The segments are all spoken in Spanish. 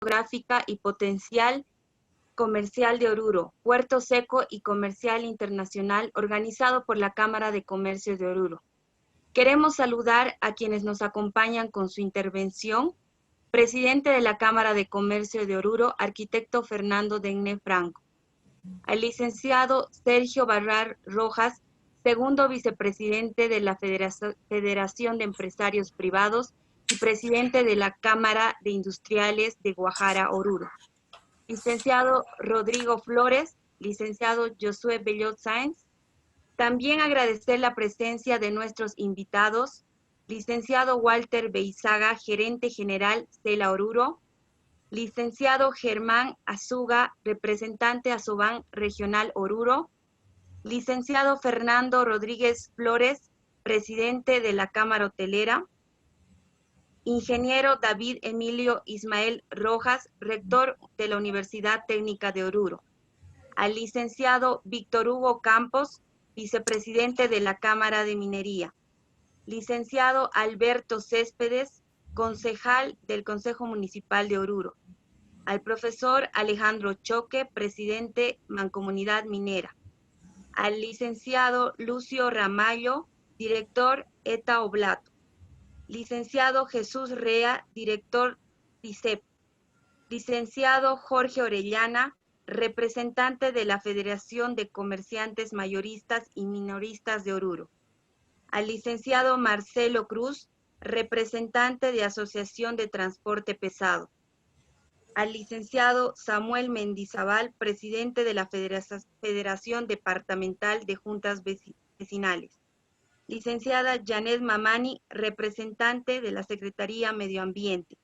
geográfica y potencial comercial de Oruro, Puerto Seco y Comercial Internacional, organizado por la Cámara de Comercio de Oruro. Queremos saludar a quienes nos acompañan con su intervención. Presidente de la Cámara de Comercio de Oruro, arquitecto Fernando Denné Franco. Al licenciado Sergio Barrar Rojas, segundo vicepresidente de la Federación de Empresarios Privados y presidente de la Cámara de Industriales de Guajara, Oruro. Licenciado Rodrigo Flores, licenciado Josué Bellot Sáenz. También agradecer la presencia de nuestros invitados, licenciado Walter Beizaga, gerente general CELA Oruro, licenciado Germán Azuga, representante Asoban Regional Oruro, licenciado Fernando Rodríguez Flores, presidente de la Cámara Hotelera, ingeniero David Emilio Ismael Rojas, rector de la Universidad Técnica de Oruro, al licenciado Víctor Hugo Campos, vicepresidente de la Cámara de Minería, licenciado Alberto Céspedes, concejal del Consejo Municipal de Oruro, al profesor Alejandro Choque, presidente Mancomunidad Minera, al licenciado Lucio Ramallo, director ETA Oblato, licenciado Jesús Rea, director DICEP, licenciado Jorge Orellana, representante de la Federación de Comerciantes Mayoristas y Minoristas de Oruro, al licenciado Marcelo Cruz, representante de Asociación de Transporte Pesado, al licenciado Samuel Mendizábal, presidente de la Federación Departamental de Juntas Vecinales, licenciada Janet Mamani, representante de la Secretaría Medio Ambiente,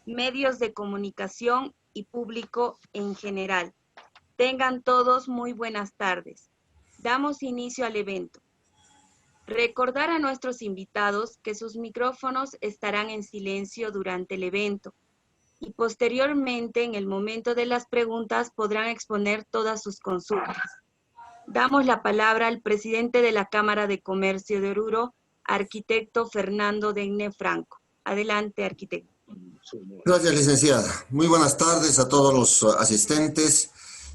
medios de comunicación y público en general. Tengan todos muy buenas tardes. Damos inicio al evento. Recordar a nuestros invitados que sus micrófonos estarán en silencio durante el evento y posteriormente, en el momento de las preguntas, podrán exponer todas sus consultas. Damos la palabra al presidente de la Cámara de Comercio de Oruro, arquitecto Fernando Denné Franco. Adelante, arquitecto. Gracias, licenciada. Muy buenas tardes a todos los asistentes.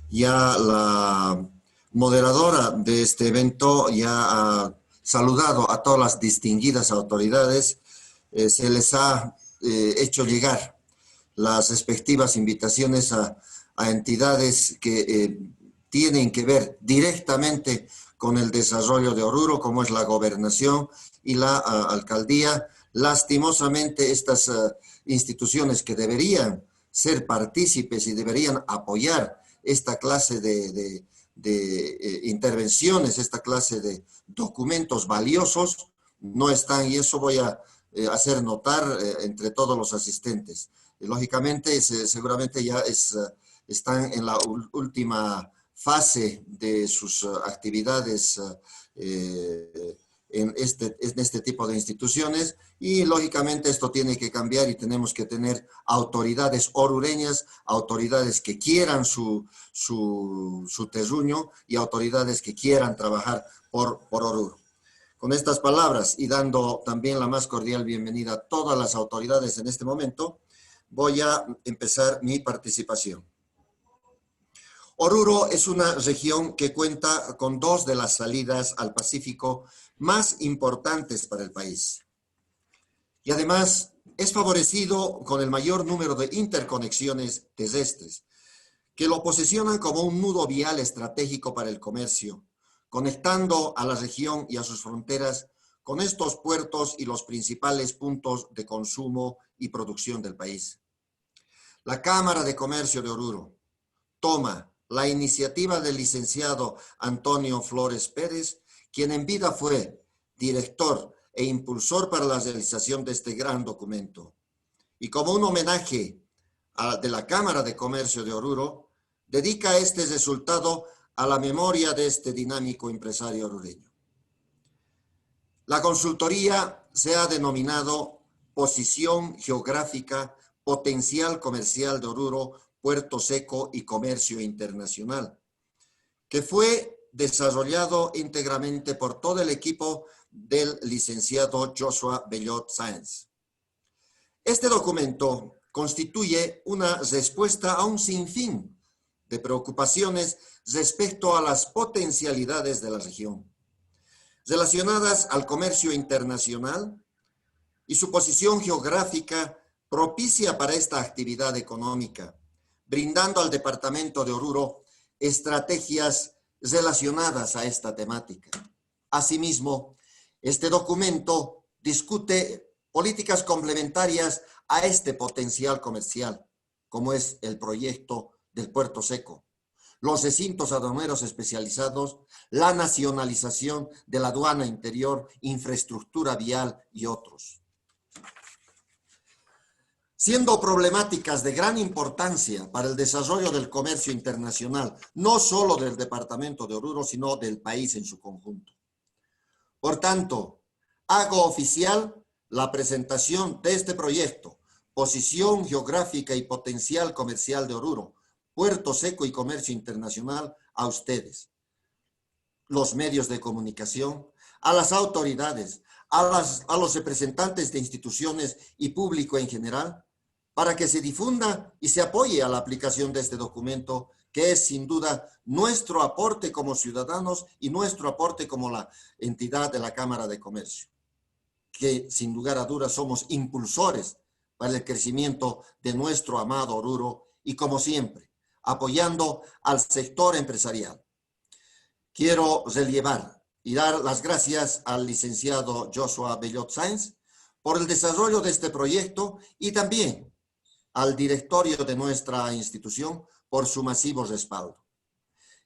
Ya la moderadora de este evento ya ha saludado a todas las distinguidas autoridades. Se les ha hecho llegar las respectivas invitaciones a entidades que tienen que ver directamente con el desarrollo de Oruro, como es la gobernación y la alcaldía. Lastimosamente, estas instituciones que deberían ser partícipes y deberían apoyar esta clase de intervenciones, esta clase de documentos valiosos, no están, y eso voy a hacer notar entre todos los asistentes. Lógicamente, seguramente ya están en la última fase de sus actividades en este tipo de instituciones, y lógicamente esto tiene que cambiar y tenemos que tener autoridades orureñas, autoridades que quieran su terruño y autoridades que quieran trabajar por Oruro. Con estas palabras y dando también la más cordial bienvenida a todas las autoridades en este momento, voy a empezar mi participación. Oruro es una región que cuenta con dos de las salidas al Pacífico más importantes para el país. Y además es favorecido con el mayor número de interconexiones terrestres, que lo posicionan como un nudo vial estratégico para el comercio, conectando a la región y a sus fronteras con estos puertos y los principales puntos de consumo y producción del país. La Cámara de Comercio de Oruro toma la iniciativa del licenciado Antonio Flores Pérez, quien en vida fue director e impulsor para la realización de este gran documento. Y como un homenaje de la Cámara de Comercio de Oruro, dedica este resultado a la memoria de este dinámico empresario orureño. La consultoría se ha denominado Posición Geográfica, Potencial Comercial de Oruro, Puerto Seco y Comercio Internacional, que fue desarrollado íntegramente por todo el equipo del licenciado Josué Bellot Sáenz. Este documento constituye una respuesta a un sinfín de preocupaciones respecto a las potencialidades de la región, relacionadas al comercio internacional y su posición geográfica propicia para esta actividad económica, brindando al departamento de Oruro estrategias relacionadas a esta temática. Asimismo, este documento discute políticas complementarias a este potencial comercial, como es el proyecto del Puerto Seco, los recintos aduaneros especializados, la nacionalización de la aduana interior, infraestructura vial y otros. Siendo problemáticas de gran importancia para el desarrollo del comercio internacional, no solo del departamento de Oruro, sino del país en su conjunto. Por tanto, hago oficial la presentación de este proyecto, Posición Geográfica y Potencial Comercial de Oruro, Puerto Seco y Comercio Internacional, a ustedes, los medios de comunicación, a las autoridades, a los representantes de instituciones y público en general, para que se difunda y se apoye a la aplicación de este documento, que es sin duda nuestro aporte como ciudadanos y nuestro aporte como la entidad de la Cámara de Comercio, que sin lugar a dudas somos impulsores para el crecimiento de nuestro amado Oruro y, como siempre, apoyando al sector empresarial. Quiero relevar y dar las gracias al licenciado Joshua Bellot Sáenz por el desarrollo de este proyecto y también al directorio de nuestra institución por su masivo respaldo.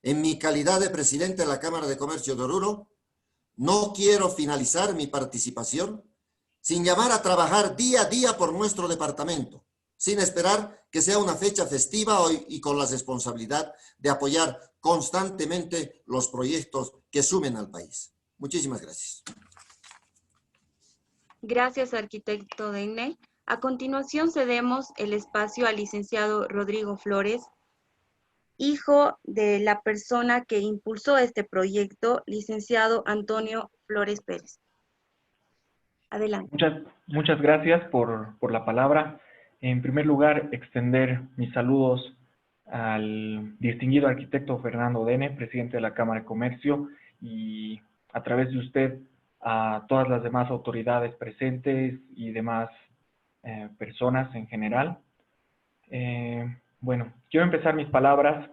En mi calidad de presidente de la Cámara de Comercio de Oruro, no quiero finalizar mi participación sin llamar a trabajar día a día por nuestro departamento, sin esperar que sea una fecha festiva y con la responsabilidad de apoyar constantemente los proyectos que sumen al país. Muchísimas gracias. Gracias, arquitecto Denne. A continuación cedemos el espacio al licenciado Rodrigo Flores, hijo de la persona que impulsó este proyecto, licenciado Antonio Flores Pérez. Adelante. Muchas gracias por la palabra. En primer lugar, extender mis saludos al distinguido arquitecto Fernando Denne, presidente de la Cámara de Comercio, y a través de usted a todas las demás autoridades presentes y demás personas en general. Bueno, quiero empezar mis palabras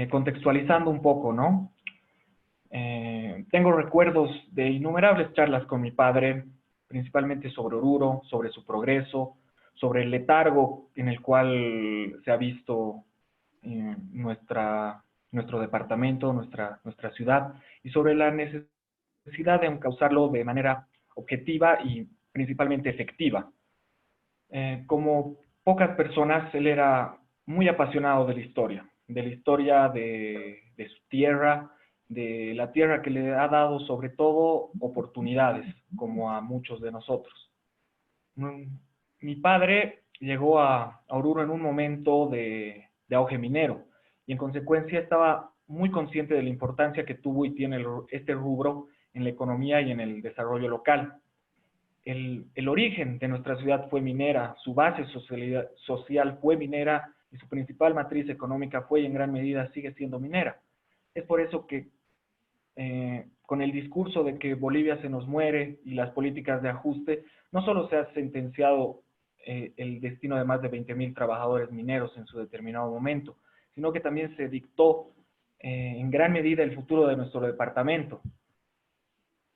contextualizando un poco, ¿no? Tengo recuerdos de innumerables charlas con mi padre, principalmente sobre Oruro, sobre su progreso, sobre el letargo en el cual se ha visto nuestro departamento, nuestra ciudad, y sobre la necesidad de encauzarlo de manera objetiva y principalmente efectiva. Como pocas personas, él era muy apasionado de la historia de su tierra, de la tierra que le ha dado sobre todo oportunidades, como a muchos de nosotros. Mi padre llegó a Oruro en un momento de auge minero y en consecuencia estaba muy consciente de la importancia que tuvo y tiene este rubro en la economía y en el desarrollo local. El origen de nuestra ciudad fue minera, su base social fue minera y su principal matriz económica fue y en gran medida sigue siendo minera. Es por eso que con el discurso de que Bolivia se nos muere y las políticas de ajuste, no solo se ha sentenciado el destino de más de 20,000 trabajadores mineros en su determinado momento, sino que también se dictó en gran medida el futuro de nuestro departamento.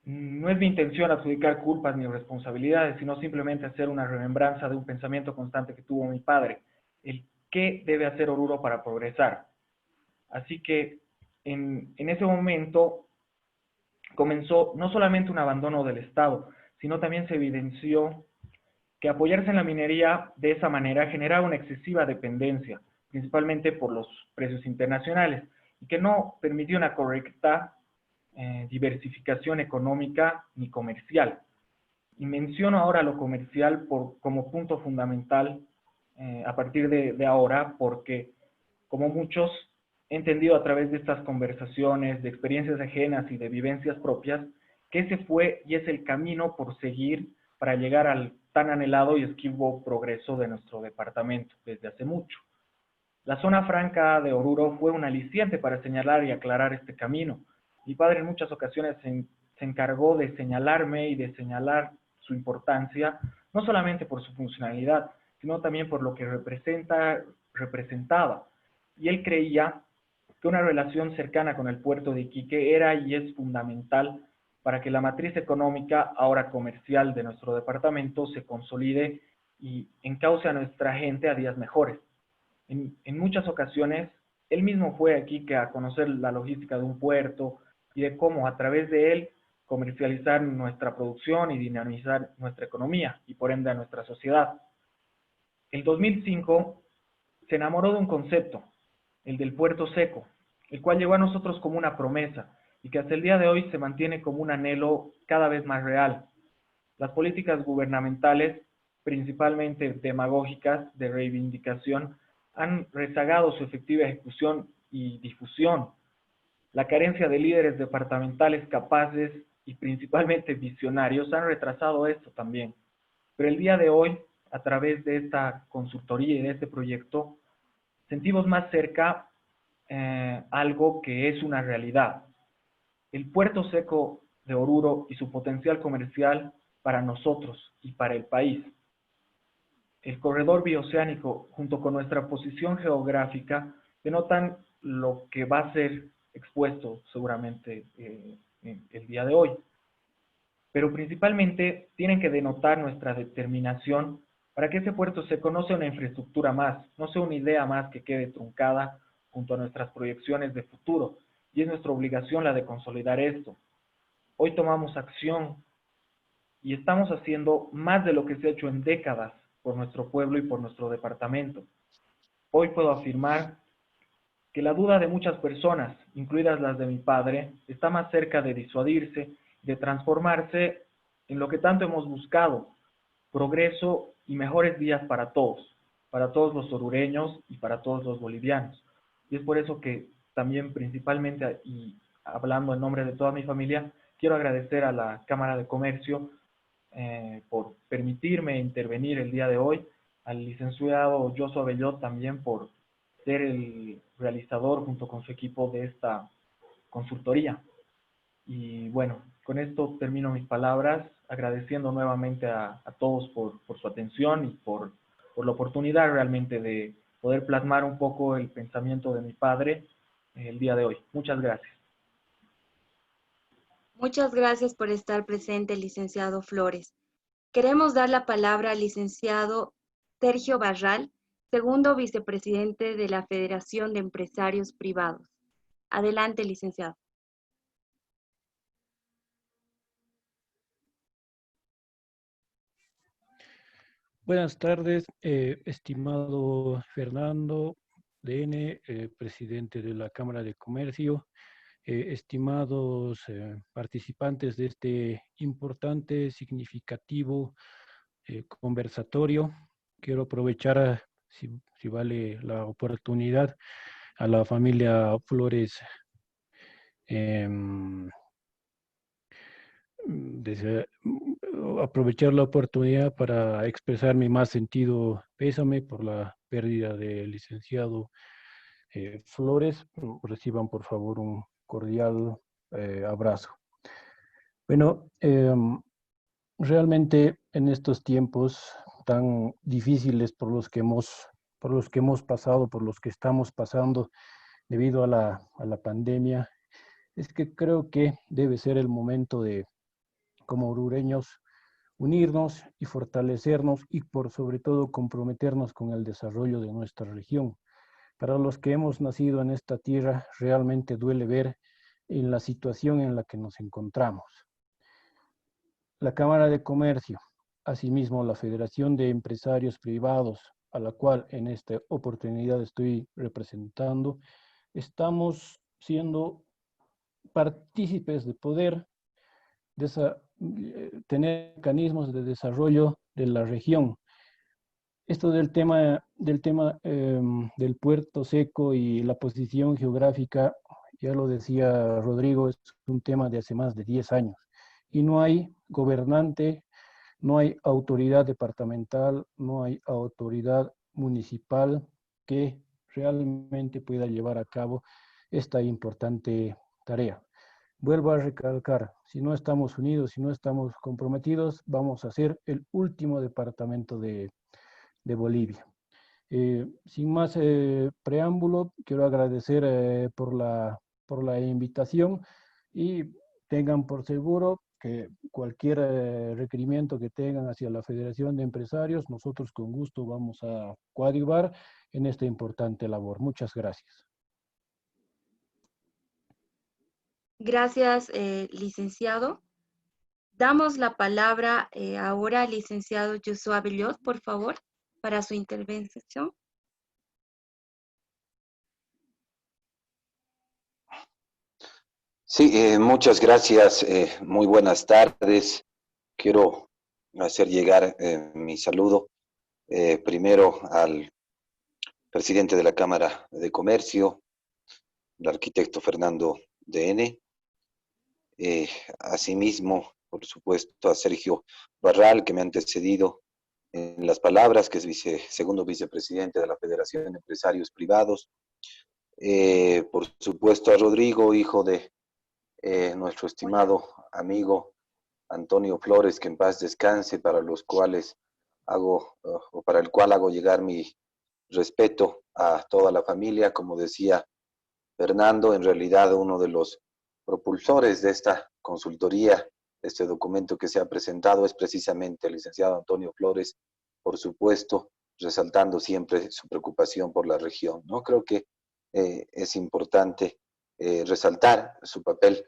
No es mi intención adjudicar culpas ni responsabilidades, sino simplemente hacer una remembranza de un pensamiento constante que tuvo mi padre, el qué debe hacer Oruro para progresar. Así que en ese momento comenzó no solamente un abandono del Estado, sino también se evidenció que apoyarse en la minería de esa manera generaba una excesiva dependencia, principalmente por los precios internacionales, y que no permitió una correcta diversificación económica ni comercial. Y menciono ahora lo comercial como punto fundamental a partir de ahora, porque como muchos he entendido a través de estas conversaciones, de experiencias ajenas y de vivencias propias, que ese fue y es el camino por seguir para llegar al tan anhelado y esquivo progreso de nuestro departamento desde hace mucho. La zona franca de Oruro fue un aliciente para señalar y aclarar este camino. Mi padre en muchas ocasiones se encargó de señalarme y de señalar su importancia, no solamente por su funcionalidad, sino también por lo que representaba. Y él creía que una relación cercana con el puerto de Iquique era y es fundamental para que la matriz económica, ahora comercial, de nuestro departamento se consolide y encauce a nuestra gente a días mejores. En muchas ocasiones, él mismo fue aquí a conocer la logística de un puerto y de cómo a través de él comercializar nuestra producción y dinamizar nuestra economía y por ende a nuestra sociedad. En 2005 se enamoró de un concepto, el del puerto seco, el cual llegó a nosotros como una promesa y que hasta el día de hoy se mantiene como un anhelo cada vez más real. Las políticas gubernamentales, principalmente demagógicas de reivindicación, han rezagado su efectiva ejecución y difusión. La carencia de líderes departamentales capaces y principalmente visionarios han retrasado esto también. Pero el día de hoy, a través de esta consultoría y de este proyecto, sentimos más cerca algo que es una realidad. El puerto seco de Oruro y su potencial comercial para nosotros y para el país. El corredor bioceánico, junto con nuestra posición geográfica, denotan lo que va a ser expuesto seguramente el día de hoy. Pero principalmente tienen que denotar nuestra determinación para que ese puerto seco no sea una infraestructura más, no sea una idea más que quede truncada junto a nuestras proyecciones de futuro. Y es nuestra obligación la de consolidar esto. Hoy tomamos acción y estamos haciendo más de lo que se ha hecho en décadas por nuestro pueblo y por nuestro departamento. Hoy puedo afirmar que la duda de muchas personas, incluidas las de mi padre, está más cerca de disuadirse, de transformarse en lo que tanto hemos buscado, progreso y mejores días para todos los orureños y para todos los bolivianos. Y es por eso que también principalmente, y hablando en nombre de toda mi familia, quiero agradecer a la Cámara de Comercio por permitirme intervenir el día de hoy, al licenciado Josué Abellot también por ser el realizador junto con su equipo de esta consultoría. Y bueno, con esto termino mis palabras, agradeciendo nuevamente a todos por su atención y por la oportunidad realmente de poder plasmar un poco el pensamiento de mi padre el día de hoy. Muchas gracias. Muchas gracias por estar presente, licenciado Flores. Queremos dar la palabra al licenciado Sergio Barral, segundo vicepresidente de la Federación de Empresarios Privados. Adelante, licenciado. Buenas tardes, estimado Fernando DN, presidente de la Cámara de Comercio, estimados participantes de este importante, significativo conversatorio. Quiero aprovechar, si vale la oportunidad, a la familia Flores aprovechar la oportunidad para expresar mi más sentido pésame por la pérdida del licenciado Flores. Reciban por favor un cordial abrazo. Bueno, realmente en estos tiempos tan difíciles por los que hemos pasado, por los que estamos pasando debido a la pandemia, es que creo que debe ser el momento de, como orureños, unirnos y fortalecernos y por sobre todo comprometernos con el desarrollo de nuestra región. Para los que hemos nacido en esta tierra, realmente duele ver en la situación en la que nos encontramos. La Cámara de Comercio, asimismo la Federación de Empresarios Privados, a la cual en esta oportunidad estoy representando, estamos siendo partícipes de poder tener mecanismos de desarrollo de la región. Esto del tema del puerto seco y la posición geográfica, ya lo decía Rodrigo, es un tema de hace más de 10 años. Y no hay gobernante No hay autoridad departamental, no hay autoridad municipal que realmente pueda llevar a cabo esta importante tarea. Vuelvo a recalcar, si no estamos unidos, si no estamos comprometidos, vamos a ser el último departamento de Bolivia. Sin más preámbulo, quiero agradecer por la invitación y tengan por seguro que cualquier requerimiento que tengan hacia la Federación de Empresarios, nosotros con gusto vamos a coadyuvar en esta importante labor. Muchas gracias. Gracias, licenciado. Damos la palabra ahora al licenciado Joshua Bellot, por favor, para su intervención. Sí, muchas gracias. Muy buenas tardes. Quiero hacer llegar mi saludo primero al presidente de la Cámara de Comercio, el arquitecto Fernando DN. Asimismo, por supuesto, a Sergio Barral, que me ha antecedido en las palabras, que es segundo vicepresidente de la Federación de Empresarios Privados. Por supuesto, a Rodrigo, hijo de nuestro estimado amigo Antonio Flores, que en paz descanse, para el cual hago llegar mi respeto a toda la familia. Como decía Fernando, en realidad uno de los propulsores de esta consultoría, de este documento que se ha presentado, es precisamente el licenciado Antonio Flores, por supuesto, resaltando siempre su preocupación por la región, ¿no? Creo que es importante resaltar su papel,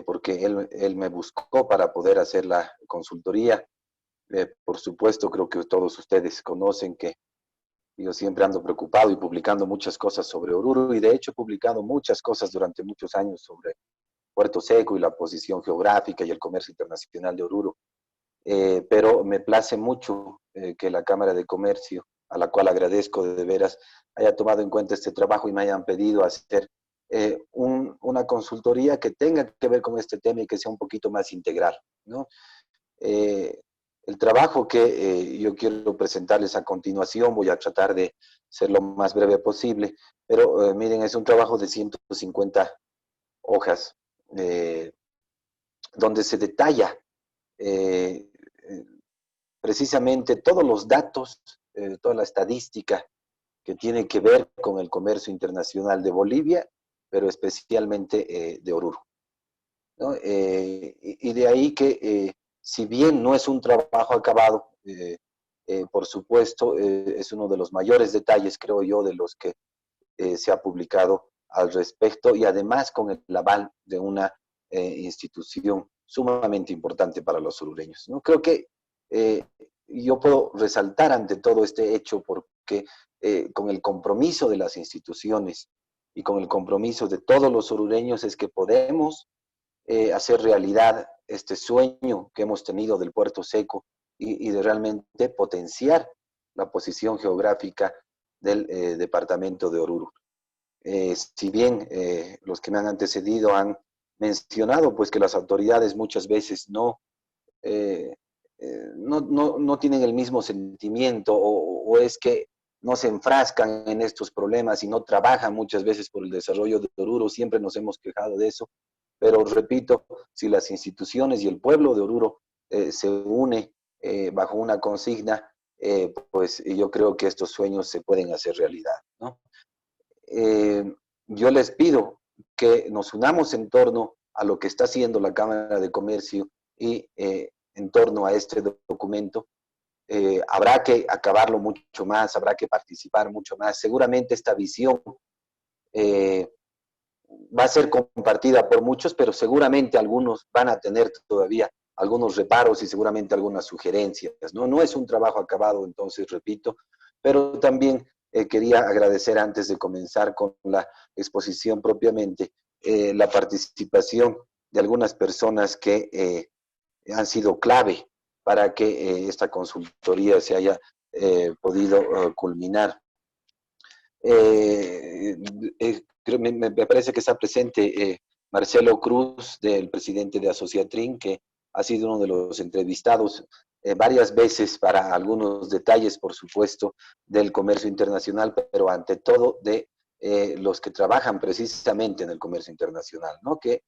porque él me buscó para poder hacer la consultoría. Por supuesto, creo que todos ustedes conocen que yo siempre ando preocupado y publicando muchas cosas sobre Oruro, y de hecho he publicado muchas cosas durante muchos años sobre Puerto Seco y la posición geográfica y el comercio internacional de Oruro. Pero me place mucho que la Cámara de Comercio, a la cual agradezco de veras, haya tomado en cuenta este trabajo y me hayan pedido hacer una consultoría que tenga que ver con este tema y que sea un poquito más integral, ¿no? El trabajo que yo quiero presentarles a continuación, voy a tratar de ser lo más breve posible, pero miren, es un trabajo de 150 hojas, donde se detalla precisamente todos los datos, toda la estadística que tiene que ver con el comercio internacional de Bolivia, pero especialmente de Oruro, ¿no? Y de ahí que, si bien no es un trabajo acabado, por supuesto, es uno de los mayores detalles, creo yo, de los que se ha publicado al respecto, y además con el aval de una institución sumamente importante para los orureños, ¿no? Creo que yo puedo resaltar ante todo este hecho porque con el compromiso de las instituciones y con el compromiso de todos los orureños es que podemos hacer realidad este sueño que hemos tenido del Puerto Seco y de realmente potenciar la posición geográfica del departamento de Oruro. Si bien los que me han antecedido han mencionado pues que las autoridades muchas veces no tienen el mismo sentimiento o es que no se enfrascan en estos problemas y no trabajan muchas veces por el desarrollo de Oruro, siempre nos hemos quejado de eso, pero repito, si las instituciones y el pueblo de Oruro se une bajo una consigna, pues yo creo que estos sueños se pueden hacer realidad, ¿no? Yo les pido que nos unamos en torno a lo que está haciendo la Cámara de Comercio y en torno a este documento. Habrá que acabarlo mucho más, habrá que participar mucho más. Seguramente esta visión va a ser compartida por muchos, pero seguramente algunos van a tener todavía algunos reparos y seguramente algunas sugerencias, ¿no? No es un trabajo acabado, entonces, repito, pero también quería agradecer antes de comenzar con la exposición propiamente la participación de algunas personas que han sido clave para que esta consultoría se haya podido culminar. Me parece que está presente Marcelo Cruz, del presidente de Asociatrin, que ha sido uno de los entrevistados varias veces para algunos detalles, por supuesto, del comercio internacional, pero ante todo de los que trabajan precisamente en el comercio internacional, ¿no? Que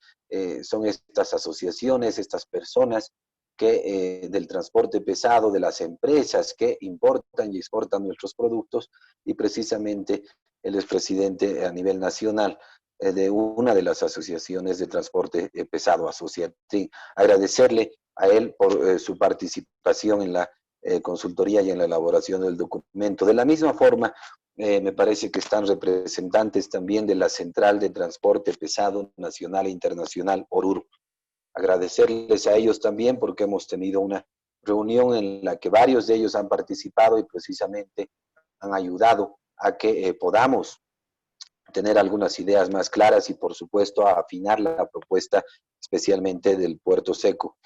son estas asociaciones, estas personas que del transporte pesado, de las empresas que importan y exportan nuestros productos, y precisamente él es presidente a nivel nacional de una de las asociaciones de transporte pesado, Asociatin. Agradecerle a él por su participación en la consultoría y en la elaboración del documento. De la misma forma, me parece que están representantes también de la Central de Transporte Pesado Nacional e Internacional, Oruro. Agradecerles a ellos también porque hemos tenido una reunión en la que varios de ellos han participado y precisamente han ayudado a que podamos tener algunas ideas más claras y por supuesto a afinar la propuesta especialmente del puerto seco.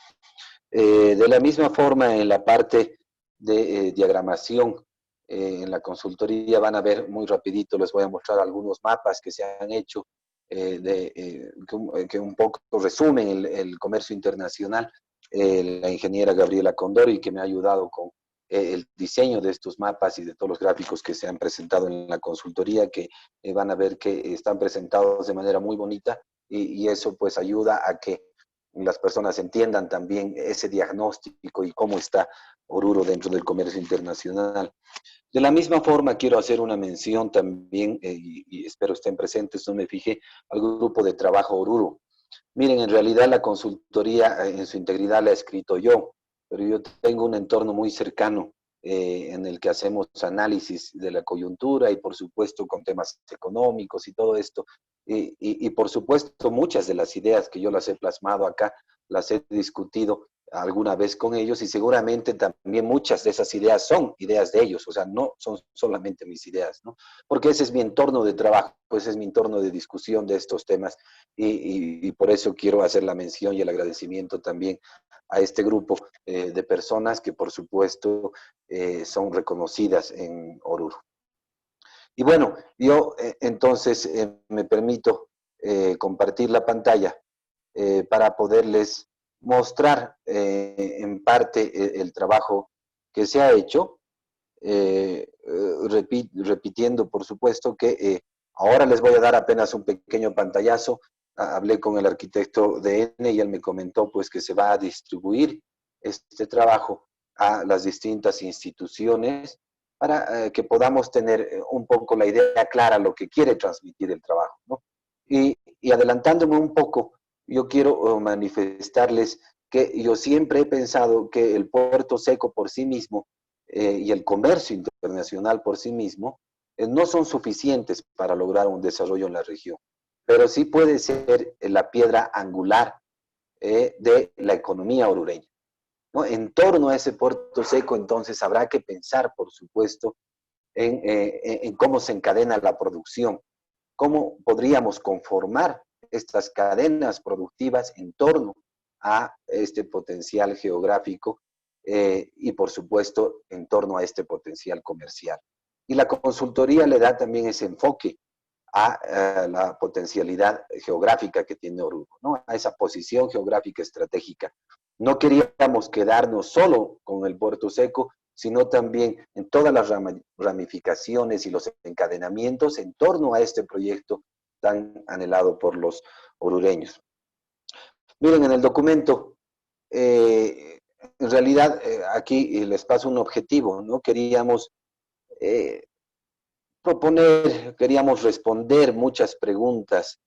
De la misma forma, en la parte de diagramación, en la consultoría van a ver muy rapidito, les voy a mostrar algunos mapas que se han hecho que un poco resumen el comercio internacional. La ingeniera Gabriela Condori, que me ha ayudado con el diseño de estos mapas y de todos los gráficos que se han presentado en la consultoría, que van a ver que están presentados de manera muy bonita y eso pues ayuda a que las personas entiendan también ese diagnóstico y cómo está Oruro dentro del comercio internacional. De la misma forma, quiero hacer una mención también, y espero estén presentes, no me fijé, al grupo de trabajo Oruro. Miren, en realidad la consultoría en su integridad la he escrito yo, pero yo tengo un entorno muy cercano en el que hacemos análisis de la coyuntura y por supuesto con temas económicos y todo esto. Y por supuesto muchas de las ideas que yo las he plasmado acá, las he discutido alguna vez con ellos y seguramente también muchas de esas ideas son ideas de ellos, o sea, no son solamente mis ideas, ¿no? Porque ese es mi entorno de trabajo, pues es mi entorno de discusión de estos temas y por eso quiero hacer la mención y el agradecimiento también a este grupo de personas que por supuesto son reconocidas en Oruro. Y bueno, yo entonces me permito compartir la pantalla para poderles mostrar en parte el trabajo que se ha hecho, repitiendo por supuesto que ahora les voy a dar apenas un pequeño pantallazo. Hablé con el arquitecto de N y él me comentó pues que se va a distribuir este trabajo a las distintas instituciones para que podamos tener un poco la idea clara, lo que quiere transmitir el trabajo, ¿no? Y adelantándome un poco, yo quiero manifestarles que yo siempre he pensado que el puerto seco por sí mismo y el comercio internacional por sí mismo no son suficientes para lograr un desarrollo en la región, pero sí puede ser la piedra angular de la economía orureña, ¿no? En torno a ese puerto seco, entonces, habrá que pensar, por supuesto, en cómo se encadena la producción, cómo podríamos conformar estas cadenas productivas en torno a este potencial geográfico y, por supuesto, en torno a este potencial comercial. Y la consultoría le da también ese enfoque a la potencialidad geográfica que tiene Oruro, ¿no? A esa posición geográfica estratégica. No queríamos quedarnos solo con el puerto seco, sino también en todas las ramificaciones y los encadenamientos en torno a este proyecto tan anhelado por los orureños. Miren, en el documento, en realidad aquí les paso un objetivo, ¿no? Queríamos proponer, queríamos responder muchas preguntas,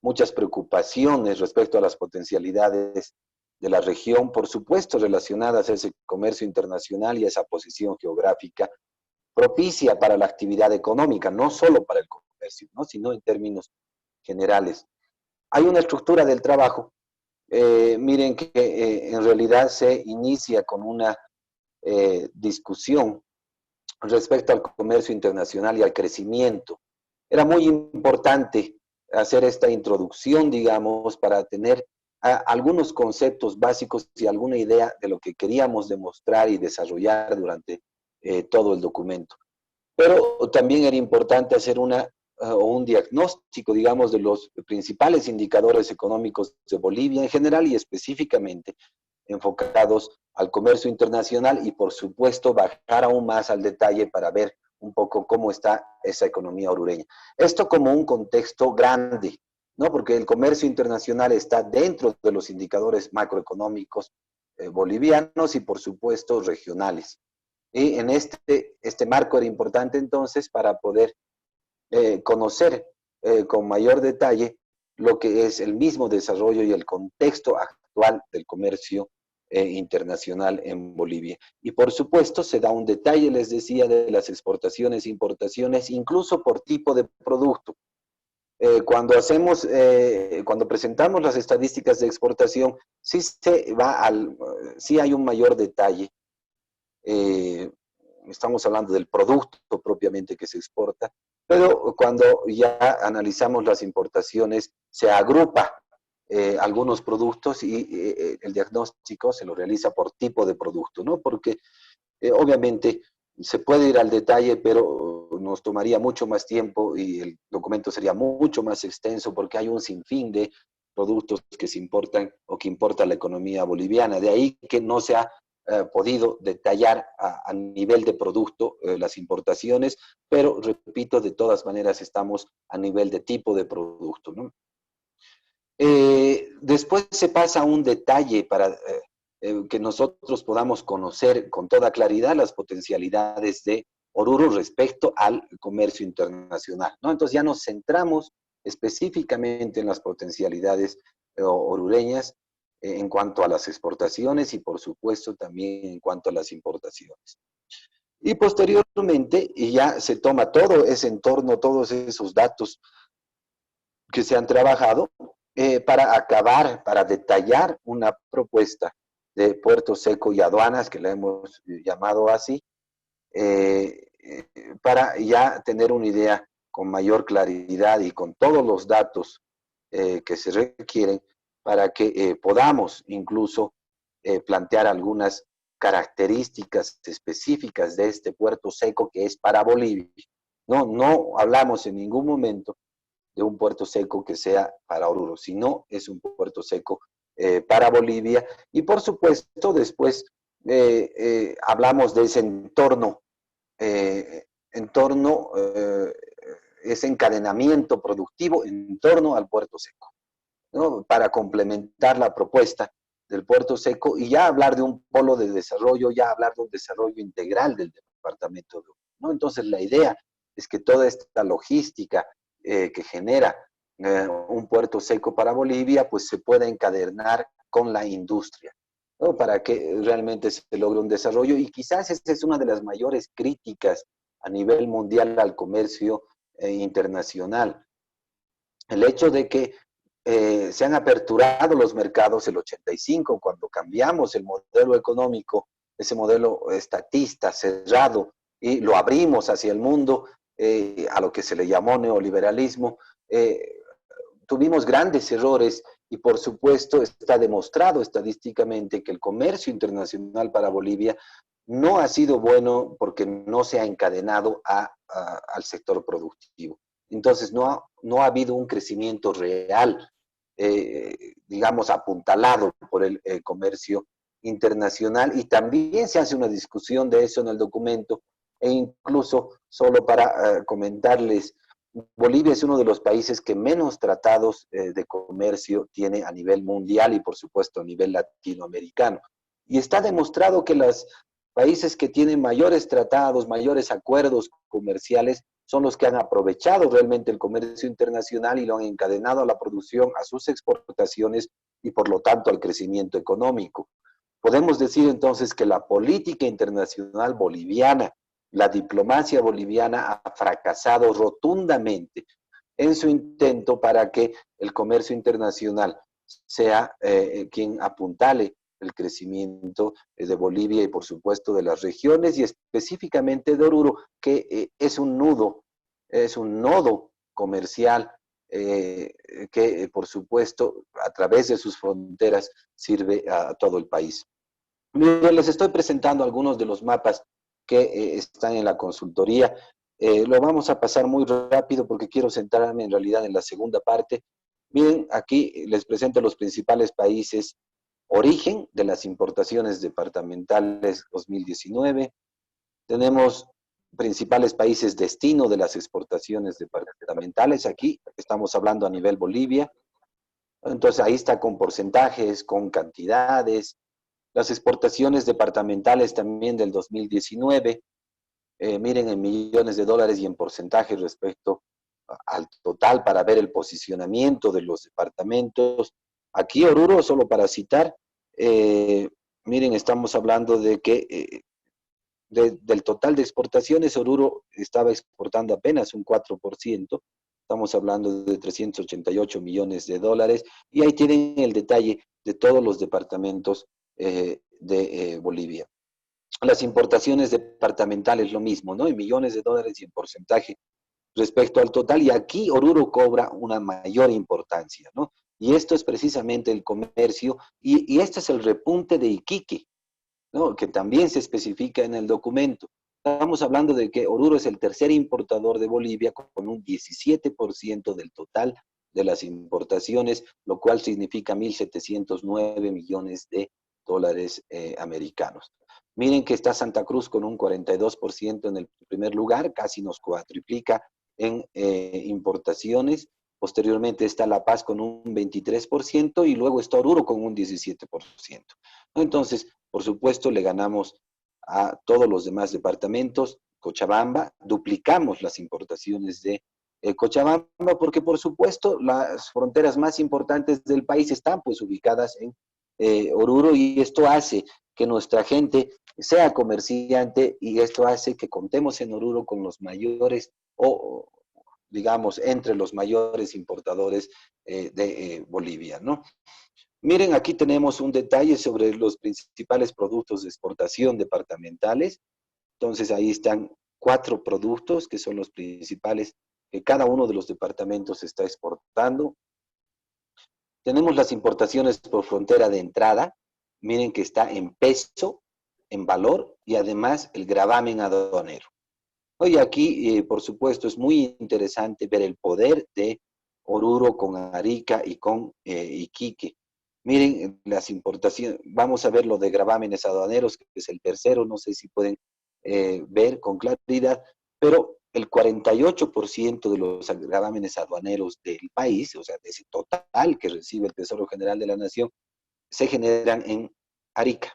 muchas preocupaciones respecto a las potencialidades de la región, por supuesto relacionadas a ese comercio internacional y a esa posición geográfica propicia para la actividad económica, no solo para el comercio, ¿no? Sino en términos generales. Hay una estructura del trabajo, miren que en realidad se inicia con una discusión respecto al comercio internacional y al crecimiento. Era muy importante hacer esta introducción, digamos, para tener algunos conceptos básicos y alguna idea de lo que queríamos demostrar y desarrollar durante todo el documento. Pero también era importante hacer un diagnóstico, digamos, de los principales indicadores económicos de Bolivia en general y específicamente enfocados al comercio internacional y, por supuesto, bajar aún más al detalle para ver un poco cómo está esa economía orureña. Esto como un contexto grande, ¿no? Porque el comercio internacional está dentro de los indicadores macroeconómicos bolivianos y, por supuesto, regionales. Y en este marco era importante entonces para poder conocer con mayor detalle lo que es el mismo desarrollo y el contexto actual del comercio internacional en Bolivia. Y por supuesto se da un detalle, les decía, de las exportaciones e importaciones, incluso por tipo de producto. Cuando presentamos las estadísticas de exportación, sí hay un mayor detalle. Estamos hablando del producto propiamente que se exporta, pero cuando ya analizamos las importaciones, se agrupa algunos productos y el diagnóstico se lo realiza por tipo de producto, ¿no? Porque obviamente se puede ir al detalle, pero nos tomaría mucho más tiempo y el documento sería mucho más extenso porque hay un sinfín de productos que se importan o que importa la economía boliviana. De ahí que no se ha podido detallar a nivel de producto las importaciones, pero repito, de todas maneras estamos a nivel de tipo de producto, ¿no? Después se pasa a un detalle para que nosotros podamos conocer con toda claridad las potencialidades de Oruro respecto al comercio internacional, ¿no? Entonces ya nos centramos específicamente en las potencialidades orureñas en cuanto a las exportaciones y por supuesto también en cuanto a las importaciones. Y posteriormente ya se toma todo ese entorno, todos esos datos que se han trabajado para detallar una propuesta de puerto seco y aduanas, que la hemos llamado así, para ya tener una idea con mayor claridad y con todos los datos que se requieren para que podamos incluso plantear algunas características específicas de este puerto seco que es para Bolivia. No hablamos en ningún momento de un puerto seco que sea para Oruro, sino es un puerto seco para Bolivia. Y por supuesto, después hablamos de ese entorno, ese encadenamiento productivo en torno al puerto seco, ¿no? Para complementar la propuesta del puerto seco y ya hablar de un polo de desarrollo, ya hablar de un desarrollo integral del departamento de Oruro, ¿no? Entonces la idea es que toda esta logística que genera un puerto seco para Bolivia, pues se pueda encadenar con la industria, ¿no? Para que realmente se logre un desarrollo. Y quizás esa es una de las mayores críticas a nivel mundial al comercio internacional. El hecho de que se han aperturado los mercados el 85, cuando cambiamos el modelo económico, ese modelo estatista, cerrado, y lo abrimos hacia el mundo, a lo que se le llamó neoliberalismo, tuvimos grandes errores y por supuesto está demostrado estadísticamente que el comercio internacional para Bolivia no ha sido bueno porque no se ha encadenado al sector productivo. Entonces no ha habido un crecimiento real, digamos, apuntalado por el comercio internacional y también se hace una discusión de eso en el documento e incluso solo para comentarles, Bolivia es uno de los países que menos tratados de comercio tiene a nivel mundial y por supuesto a nivel latinoamericano. Y está demostrado que los países que tienen mayores tratados, mayores acuerdos comerciales, son los que han aprovechado realmente el comercio internacional y lo han encadenado a la producción, a sus exportaciones y por lo tanto al crecimiento económico. Podemos decir entonces que la política internacional boliviana, la diplomacia boliviana ha fracasado rotundamente en su intento para que el comercio internacional sea quien apuntale el crecimiento de Bolivia y por supuesto de las regiones y específicamente de Oruro, que es un nodo comercial que por supuesto a través de sus fronteras sirve a todo el país. Miren, les estoy presentando algunos de los mapas que están en la consultoría. Lo vamos a pasar muy rápido porque quiero centrarme en realidad en la segunda parte. Miren, aquí les presento los principales países origen de las importaciones departamentales 2019. Tenemos principales países destino de las exportaciones departamentales. Aquí estamos hablando a nivel Bolivia. Entonces ahí está con porcentajes, con cantidades. Las exportaciones departamentales también del 2019. Miren en millones de dólares y en porcentaje respecto al total para ver el posicionamiento de los departamentos. Aquí Oruro, solo para citar, miren, estamos hablando de que del total de exportaciones, Oruro estaba exportando apenas un 4%, estamos hablando de 388 millones de dólares, y ahí tienen el detalle de todos los departamentos de Bolivia. Las importaciones departamentales lo mismo, ¿no? En millones de dólares y en porcentaje respecto al total, y aquí Oruro cobra una mayor importancia, ¿no? Y esto es precisamente el comercio, y este es el repunte de Iquique, ¿no? Que también se especifica en el documento. Estamos hablando de que Oruro es el tercer importador de Bolivia con un 17% del total de las importaciones, lo cual significa 1.709 millones de dólares americanos. Miren que está Santa Cruz con un 42% en el primer lugar, casi nos cuatriplica en importaciones. Posteriormente está La Paz con un 23% y luego está Oruro con un 17%. Entonces, por supuesto, le ganamos a todos los demás departamentos. Cochabamba, duplicamos las importaciones de Cochabamba porque, por supuesto, las fronteras más importantes del país están pues ubicadas en Oruro, y esto hace que nuestra gente sea comerciante, y esto hace que contemos en Oruro con los mayores o digamos, entre los mayores importadores de Bolivia, ¿no? Miren, aquí tenemos un detalle sobre los principales productos de exportación departamentales. Entonces, ahí están 4 productos que son los principales que cada uno de los departamentos está exportando. Tenemos las importaciones por frontera de entrada. Miren que está en peso, en valor, y además el gravamen aduanero. Hoy aquí, por supuesto, es muy interesante ver el poder de Oruro con Arica y con Iquique. Miren las importaciones, vamos a ver lo de gravámenes aduaneros, que es el tercero, no sé si pueden ver con claridad, pero el 48% de los gravámenes aduaneros del país, o sea, de ese total que recibe el Tesoro General de la Nación, se generan en Arica,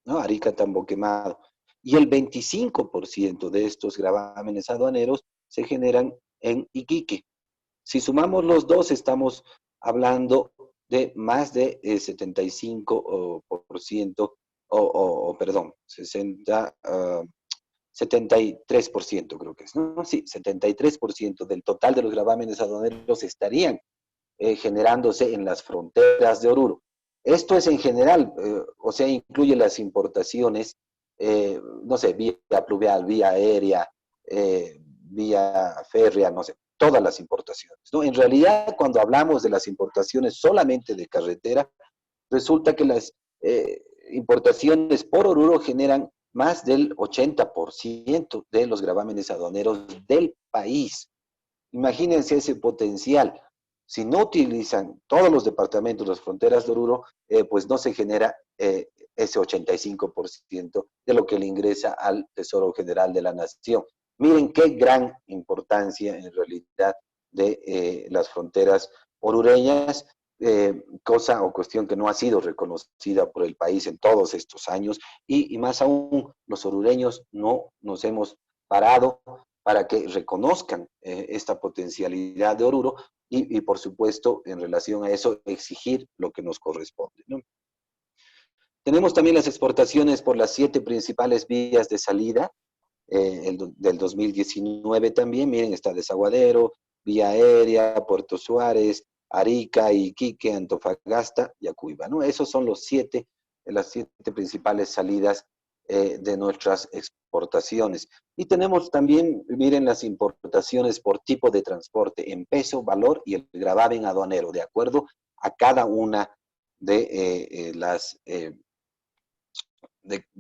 ¿no? Arica, Tambo Quemado. Y el 25% de estos gravámenes aduaneros se generan en Iquique. Si sumamos los dos, estamos hablando de más de 75%, perdón, 73% creo que es, ¿no? Sí, 73% del total de los gravámenes aduaneros estarían generándose en las fronteras de Oruro. Esto es en general, o sea, incluye las importaciones, no sé, vía pluvial, vía aérea, vía férrea, no sé, todas las importaciones, ¿no? En realidad, cuando hablamos de las importaciones solamente de carretera, resulta que las importaciones por Oruro generan más del 80% de los gravámenes aduaneros del país. Imagínense ese potencial. Si no utilizan todos los departamentos, las fronteras de Oruro, pues no se genera ese 85% de lo que le ingresa al Tesoro General de la Nación. Miren qué gran importancia en realidad de las fronteras orureñas, cosa o cuestión que no ha sido reconocida por el país en todos estos años, y más aún los orureños no nos hemos parado para que reconozcan esta potencialidad de Oruro y, por supuesto, en relación a eso, exigir lo que nos corresponde, ¿no? Tenemos también las exportaciones por las 7 principales vías de salida del 2019 también. Miren, está Desaguadero, Vía Aérea, Puerto Suárez, Arica, Iquique, Antofagasta y Acuiba, ¿no? Esos son las 7 principales salidas de nuestras exportaciones. Y tenemos también, miren, las importaciones por tipo de transporte en peso, valor y el gravamen aduanero, de acuerdo a cada una de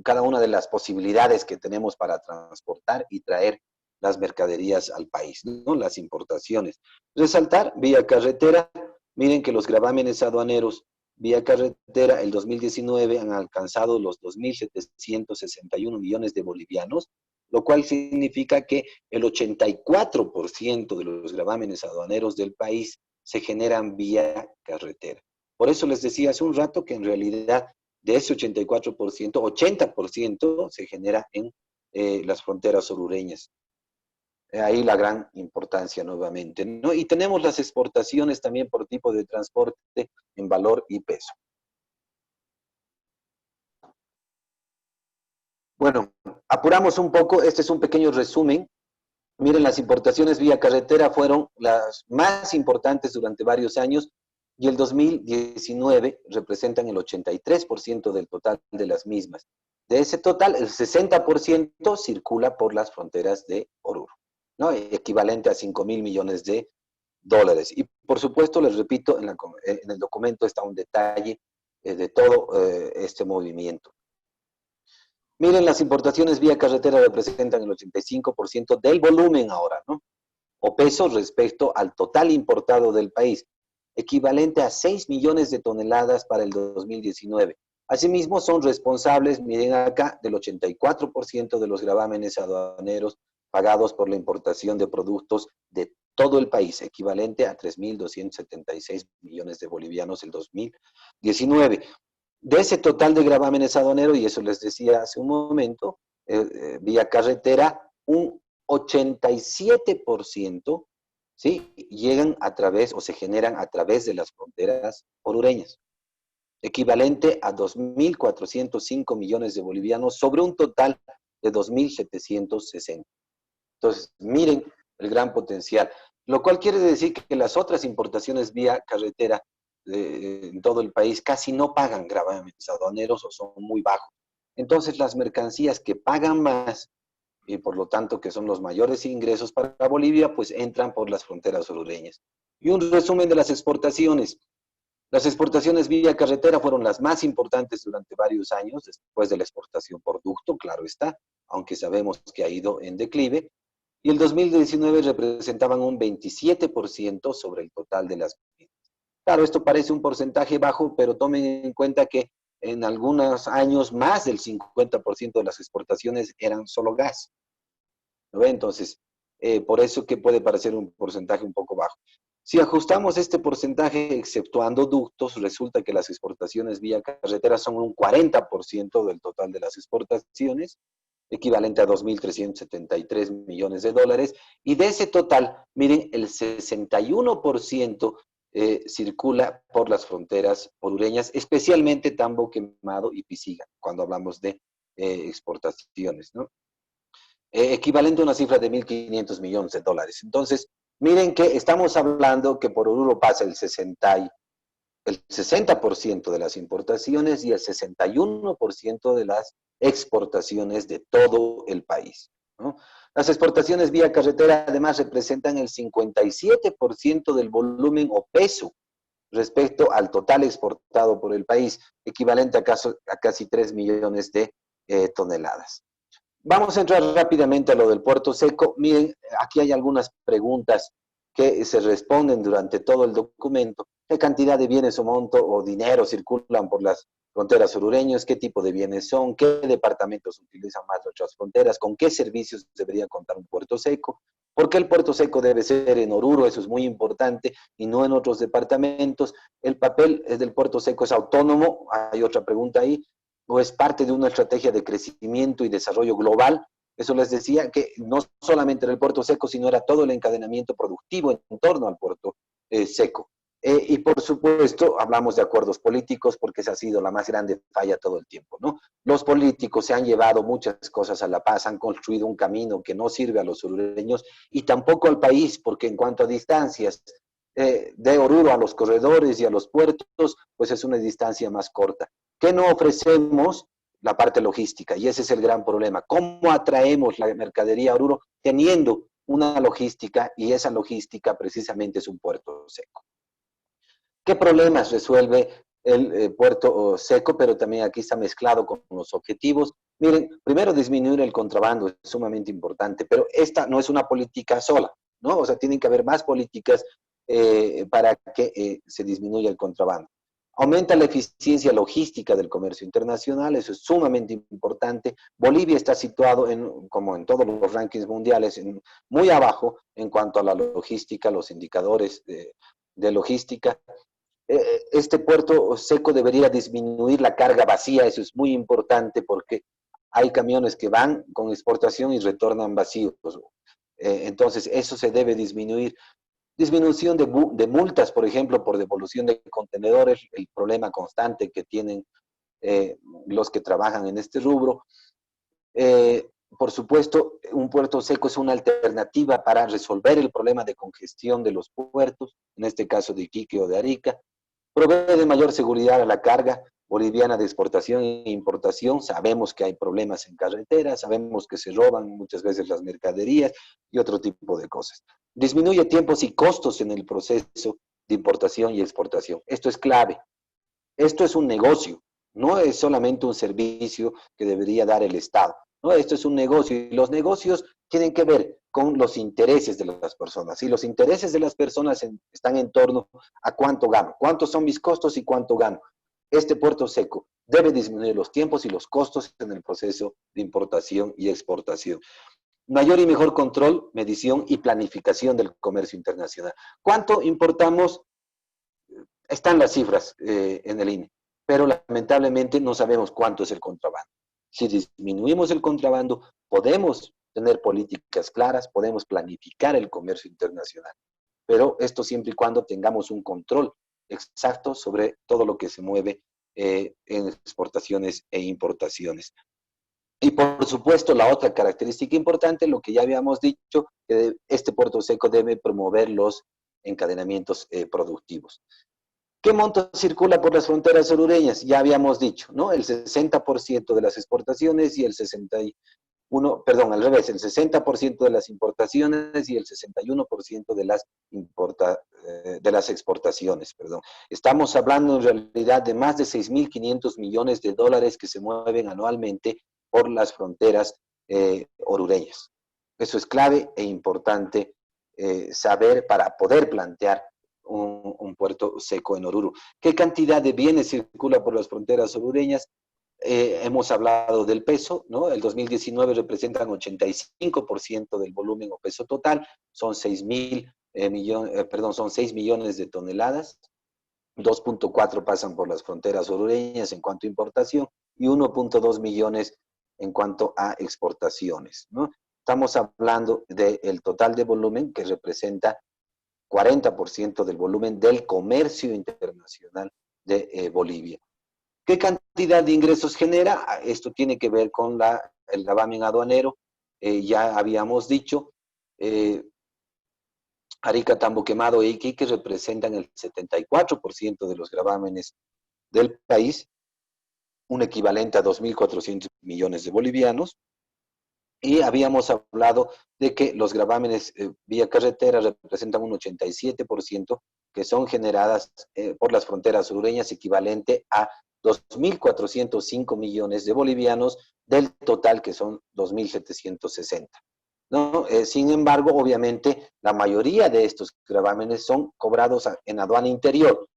cada una de las posibilidades que tenemos para transportar y traer las mercaderías al país, ¿no? Las importaciones. Resaltar, vía carretera, miren que los gravámenes aduaneros vía carretera, el 2019 han alcanzado los 2.761 millones de bolivianos, lo cual significa que el 84% de los gravámenes aduaneros del país se generan vía carretera. Por eso les decía hace un rato que en realidad de ese 84%, 80% se genera en las fronteras orureñas. Ahí la gran importancia nuevamente, ¿no? Y tenemos las exportaciones también por tipo de transporte en valor y peso. Bueno, apuramos un poco, este es un pequeño resumen. Miren, las importaciones vía carretera fueron las más importantes durante varios años y el 2019 representan el 83% del total de las mismas. De ese total, el 60% circula por las fronteras de Oruro, ¿no? Equivalente a 5.000 millones de dólares. Y por supuesto, les repito, en el documento está un detalle de todo este movimiento. Miren, las importaciones vía carretera representan el 85% del volumen ahora, ¿no? O peso respecto al total importado del país, equivalente a 6 millones de toneladas para el 2019. Asimismo, son responsables, miren acá, del 84% de los gravámenes aduaneros pagados por la importación de productos de todo el país, equivalente a 3.276 millones de bolivianos el 2019. De ese total de gravámenes aduaneros, y eso les decía hace un momento, vía carretera, un 87%, ¿sí?, llegan a través o se generan a través de las fronteras orureñas, equivalente a 2.405 millones de bolivianos sobre un total de 2.760. Entonces, miren el gran potencial, lo cual quiere decir que las otras importaciones vía carretera en todo el país casi no pagan gravámenes aduaneros o son muy bajos. Entonces, las mercancías que pagan más y por lo tanto que son los mayores ingresos para Bolivia, pues entran por las fronteras orureñas. Y un resumen de las exportaciones. Las exportaciones vía carretera fueron las más importantes durante varios años, después de la exportación por ducto, claro está, aunque sabemos que ha ido en declive. Y el 2019 representaban un 27% sobre el total de las mismas. Claro, esto parece un porcentaje bajo, pero tomen en cuenta que en algunos años más del 50% de las exportaciones eran solo gas, ¿no ve? Entonces, por eso que puede parecer un porcentaje un poco bajo. Si ajustamos este porcentaje exceptuando ductos, resulta que las exportaciones vía carretera son un 40% del total de las exportaciones, equivalente a 2.373 millones de dólares, y de ese total, miren, el 61% circula por las fronteras orureñas, especialmente Tambo, Quemado y Pisiga, cuando hablamos de exportaciones, ¿no? Equivalente a una cifra de 1.500 millones de dólares. Entonces, miren que estamos hablando que por Oruro pasa el 60% de las importaciones y el 61% de las exportaciones de todo el país, ¿no? Las exportaciones vía carretera además representan el 57% del volumen o peso respecto al total exportado por el país, equivalente a casi 3 millones de toneladas. Vamos a entrar rápidamente a lo del puerto seco. Miren, aquí hay algunas preguntas que se responden durante todo el documento. ¿Qué cantidad de bienes o monto o dinero circulan por las fronteras orureñas? ¿Qué tipo de bienes son? ¿Qué departamentos utilizan más nuestras fronteras? ¿Con qué servicios debería contar un puerto seco? ¿Por qué el puerto seco debe ser en Oruro? Eso es muy importante, y no en otros departamentos. ¿El papel del puerto seco es autónomo? Hay otra pregunta ahí. ¿O es parte de una estrategia de crecimiento y desarrollo global? Eso les decía, que no solamente era el puerto seco, sino era todo el encadenamiento productivo en torno al puerto seco. Y por supuesto, hablamos de acuerdos políticos, porque esa ha sido la más grande falla todo el tiempo, ¿no? Los políticos se han llevado muchas cosas a La Paz, han construido un camino que no sirve a los orureños y tampoco al país, porque en cuanto a distancias de Oruro a los corredores y a los puertos, pues es una distancia más corta. ¿Qué no ofrecemos? La parte logística, y ese es el gran problema. ¿Cómo atraemos la mercadería a Oruro teniendo una logística? Y esa logística precisamente es un puerto seco. ¿Qué problemas resuelve el puerto seco? Pero también aquí está mezclado con los objetivos. Miren, primero disminuir el contrabando es sumamente importante, pero esta no es una política sola, ¿no? O sea, tienen que haber más políticas para que se disminuya el contrabando. Aumenta la eficiencia logística del comercio internacional, eso es sumamente importante. Bolivia está situado, como en todos los rankings mundiales, muy abajo en cuanto a la logística, los indicadores de logística. Este puerto seco debería disminuir la carga vacía, eso es muy importante porque hay camiones que van con exportación y retornan vacíos. Entonces, eso se debe disminuir. Disminución de multas, por ejemplo, por devolución de contenedores, el problema constante que tienen los que trabajan en este rubro. Por supuesto, un puerto seco es una alternativa para resolver el problema de congestión de los puertos, en este caso de Iquique o de Arica. Provee de mayor seguridad a la carga boliviana de exportación e importación. Sabemos que hay problemas en carreteras, sabemos que se roban muchas veces las mercaderías y otro tipo de cosas. Disminuye tiempos y costos en el proceso de importación y exportación. Esto es clave. Esto es un negocio, no es solamente un servicio que debería dar el Estado. No, esto es un negocio y los negocios tienen que ver con los intereses de las personas. Y los intereses de las personas están en torno a cuánto gano, cuántos son mis costos y cuánto gano. Este puerto seco debe disminuir los tiempos y los costos en el proceso de importación y exportación. Mayor y mejor control, medición y planificación del comercio internacional. ¿Cuánto importamos? Están las cifras en el INE, pero lamentablemente no sabemos cuánto es el contrabando. Si disminuimos el contrabando, podemos tener políticas claras, podemos planificar el comercio internacional, pero esto siempre y cuando tengamos un control exacto sobre todo lo que se mueve en exportaciones e importaciones. Y por supuesto, la otra característica importante, lo que ya habíamos dicho, que este puerto seco debe promover los encadenamientos productivos. ¿Qué monto circula por las fronteras orureñas? Ya habíamos dicho, ¿no? El 60% de las exportaciones y el 61%, perdón, al revés, el 60% de las importaciones y el 61% de las exportaciones, perdón. Estamos hablando en realidad de más de 6.500 millones de dólares que se mueven anualmente por las fronteras orureñas. Eso es clave e importante saber para poder plantear un puerto seco en Oruro. ¿Qué cantidad de bienes circula por las fronteras orureñas? Hemos hablado del peso, ¿no? El 2019 representan 85% del volumen o peso total, son 6 millones de toneladas, 2.4 pasan por las fronteras orureñas en cuanto a importación y 1.2 millones en cuanto a exportaciones, ¿no? Estamos hablando del total de volumen que representa 40% del volumen del comercio internacional de Bolivia. ¿Qué cantidad de ingresos genera? Esto tiene que ver con el gravamen aduanero. Ya habíamos dicho, Arica, Tambo Quemado e Iquique representan el 74% de los gravámenes del país, un equivalente a 2.400 millones de bolivianos. Y habíamos hablado de que los gravámenes vía carretera representan un 87% que son generadas por las fronteras sureñas, equivalente a 2.405 millones de bolivianos del total que son 2.760. ¿No? Sin embargo, obviamente, la mayoría de estos gravámenes son cobrados en aduana interior.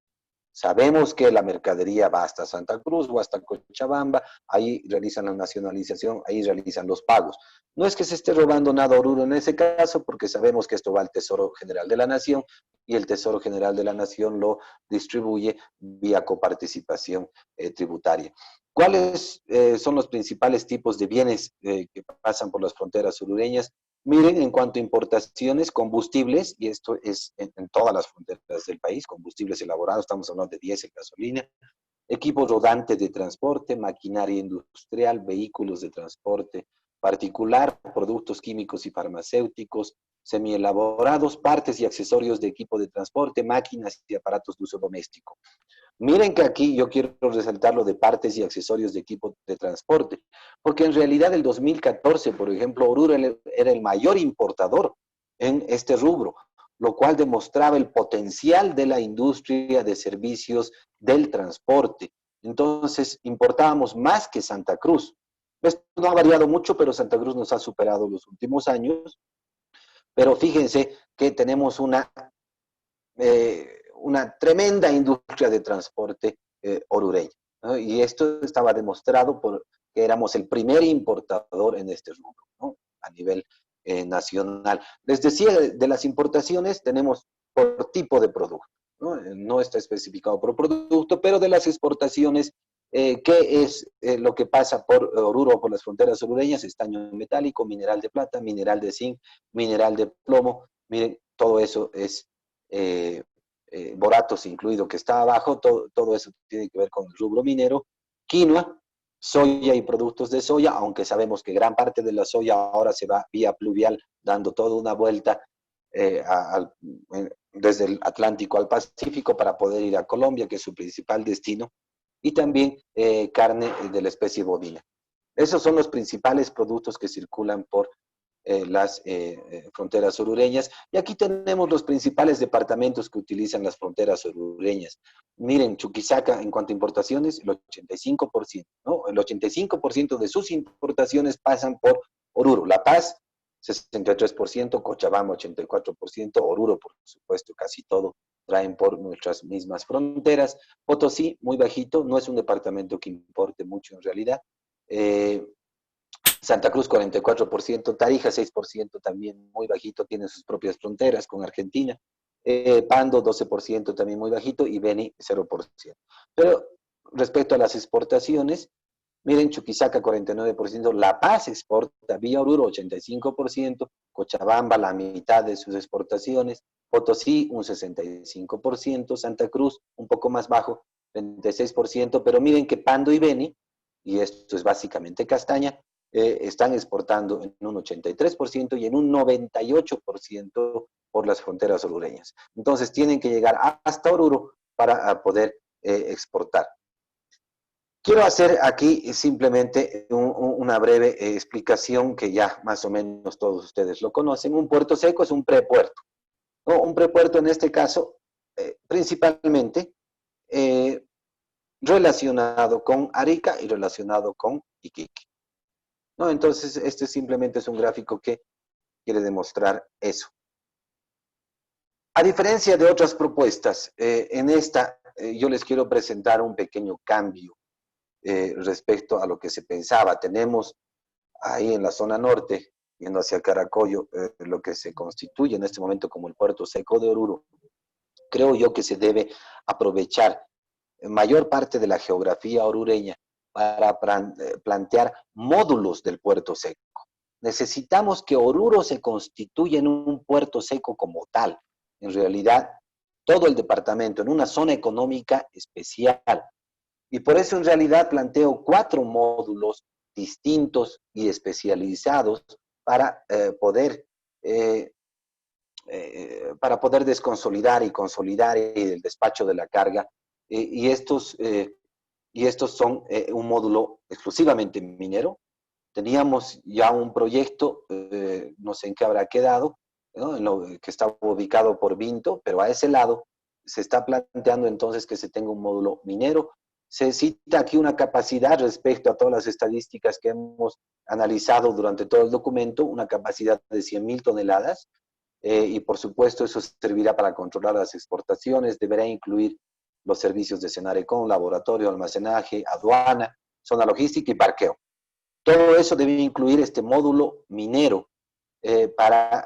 Sabemos que la mercadería va hasta Santa Cruz o hasta Cochabamba, ahí realizan la nacionalización, ahí realizan los pagos. No es que se esté robando nada a Oruro en ese caso, porque sabemos que esto va al Tesoro General de la Nación y el Tesoro General de la Nación lo distribuye vía coparticipación tributaria. ¿Cuáles son los principales tipos de bienes que pasan por las fronteras orureñas? Miren, en cuanto a importaciones, combustibles, y esto es en todas las fronteras del país, combustibles elaborados, estamos hablando de diésel, gasolina, equipos rodantes de transporte, maquinaria industrial, vehículos de transporte particular, productos químicos y farmacéuticos, semielaborados, partes y accesorios de equipo de transporte, máquinas y aparatos de uso doméstico. Miren que aquí yo quiero resaltar lo de partes y accesorios de equipo de transporte, porque en realidad el 2014, por ejemplo, Oruro era el mayor importador en este rubro, lo cual demostraba el potencial de la industria de servicios del transporte. Entonces, importábamos más que Santa Cruz. Esto no ha variado mucho, pero Santa Cruz nos ha superado los últimos años. Pero fíjense que tenemos una tremenda industria de transporte orureña, ¿no? Y esto estaba demostrado por que éramos el primer importador en este rubro, ¿no? A nivel nacional. Les decía, de las importaciones tenemos por tipo de producto, ¿no? No está especificado por producto, pero de las exportaciones, ¿qué es lo que pasa por Oruro o por las fronteras orureñas? Estaño metálico, mineral de plata, mineral de zinc, mineral de plomo. Miren, todo eso es boratos incluido que está abajo, todo eso tiene que ver con el rubro minero, quinoa, soya y productos de soya, aunque sabemos que gran parte de la soya ahora se va vía pluvial, dando toda una vuelta desde el Atlántico al Pacífico para poder ir a Colombia, que es su principal destino, y también carne de la especie bovina. Esos son los principales productos que circulan por las fronteras orureñas. Y aquí tenemos los principales departamentos que utilizan las fronteras orureñas. Miren, Chuquisaca, en cuanto a importaciones, el 85%, ¿no? El 85% de sus importaciones pasan por Oruro. La Paz, 63%, Cochabamba, 84%, Oruro, por supuesto, casi todo traen por nuestras mismas fronteras. Potosí, muy bajito, no es un departamento que importe mucho en realidad. Santa Cruz 44%, Tarija 6% también muy bajito, tiene sus propias fronteras con Argentina. Pando 12% también muy bajito y Beni 0%. Pero respecto a las exportaciones, miren, Chuquisaca 49%, La Paz exporta vía Oruro 85%, Cochabamba la mitad de sus exportaciones, Potosí un 65%, Santa Cruz un poco más bajo, 36%, pero miren que Pando y Beni, y esto es básicamente castaña, están exportando en un 83% y en un 98% por las fronteras orureñas. Entonces tienen que llegar hasta Oruro para poder exportar. Quiero hacer aquí simplemente una breve explicación que ya más o menos todos ustedes lo conocen. Un puerto seco es un prepuerto, ¿no? Un prepuerto en este caso, principalmente relacionado con Arica y relacionado con Iquique, ¿no? Entonces, este simplemente es un gráfico que quiere demostrar eso. A diferencia de otras propuestas, en esta yo les quiero presentar un pequeño cambio respecto a lo que se pensaba. Tenemos ahí en la zona norte, yendo hacia Caracollo, lo que se constituye en este momento como el puerto seco de Oruro. Creo yo que se debe aprovechar mayor parte de la geografía orureña para plantear módulos del puerto seco. Necesitamos que Oruro se constituya en un puerto seco como tal. En realidad, todo el departamento en una zona económica especial. Y por eso en realidad planteo 4 módulos distintos y especializados para poder desconsolidar y consolidar el despacho de la carga. Y estos son un módulo exclusivamente minero. Teníamos ya un proyecto, no sé en qué habrá quedado, ¿no? Que estaba ubicado por Vinto, pero a ese lado se está planteando entonces que se tenga un módulo minero. Se cita aquí una capacidad respecto a todas las estadísticas que hemos analizado durante todo el documento, una capacidad de 100.000 toneladas, y por supuesto eso servirá para controlar las exportaciones, deberá incluir los servicios de Senarecon, laboratorio, almacenaje, aduana, zona logística y parqueo. Todo eso debe incluir este módulo minero para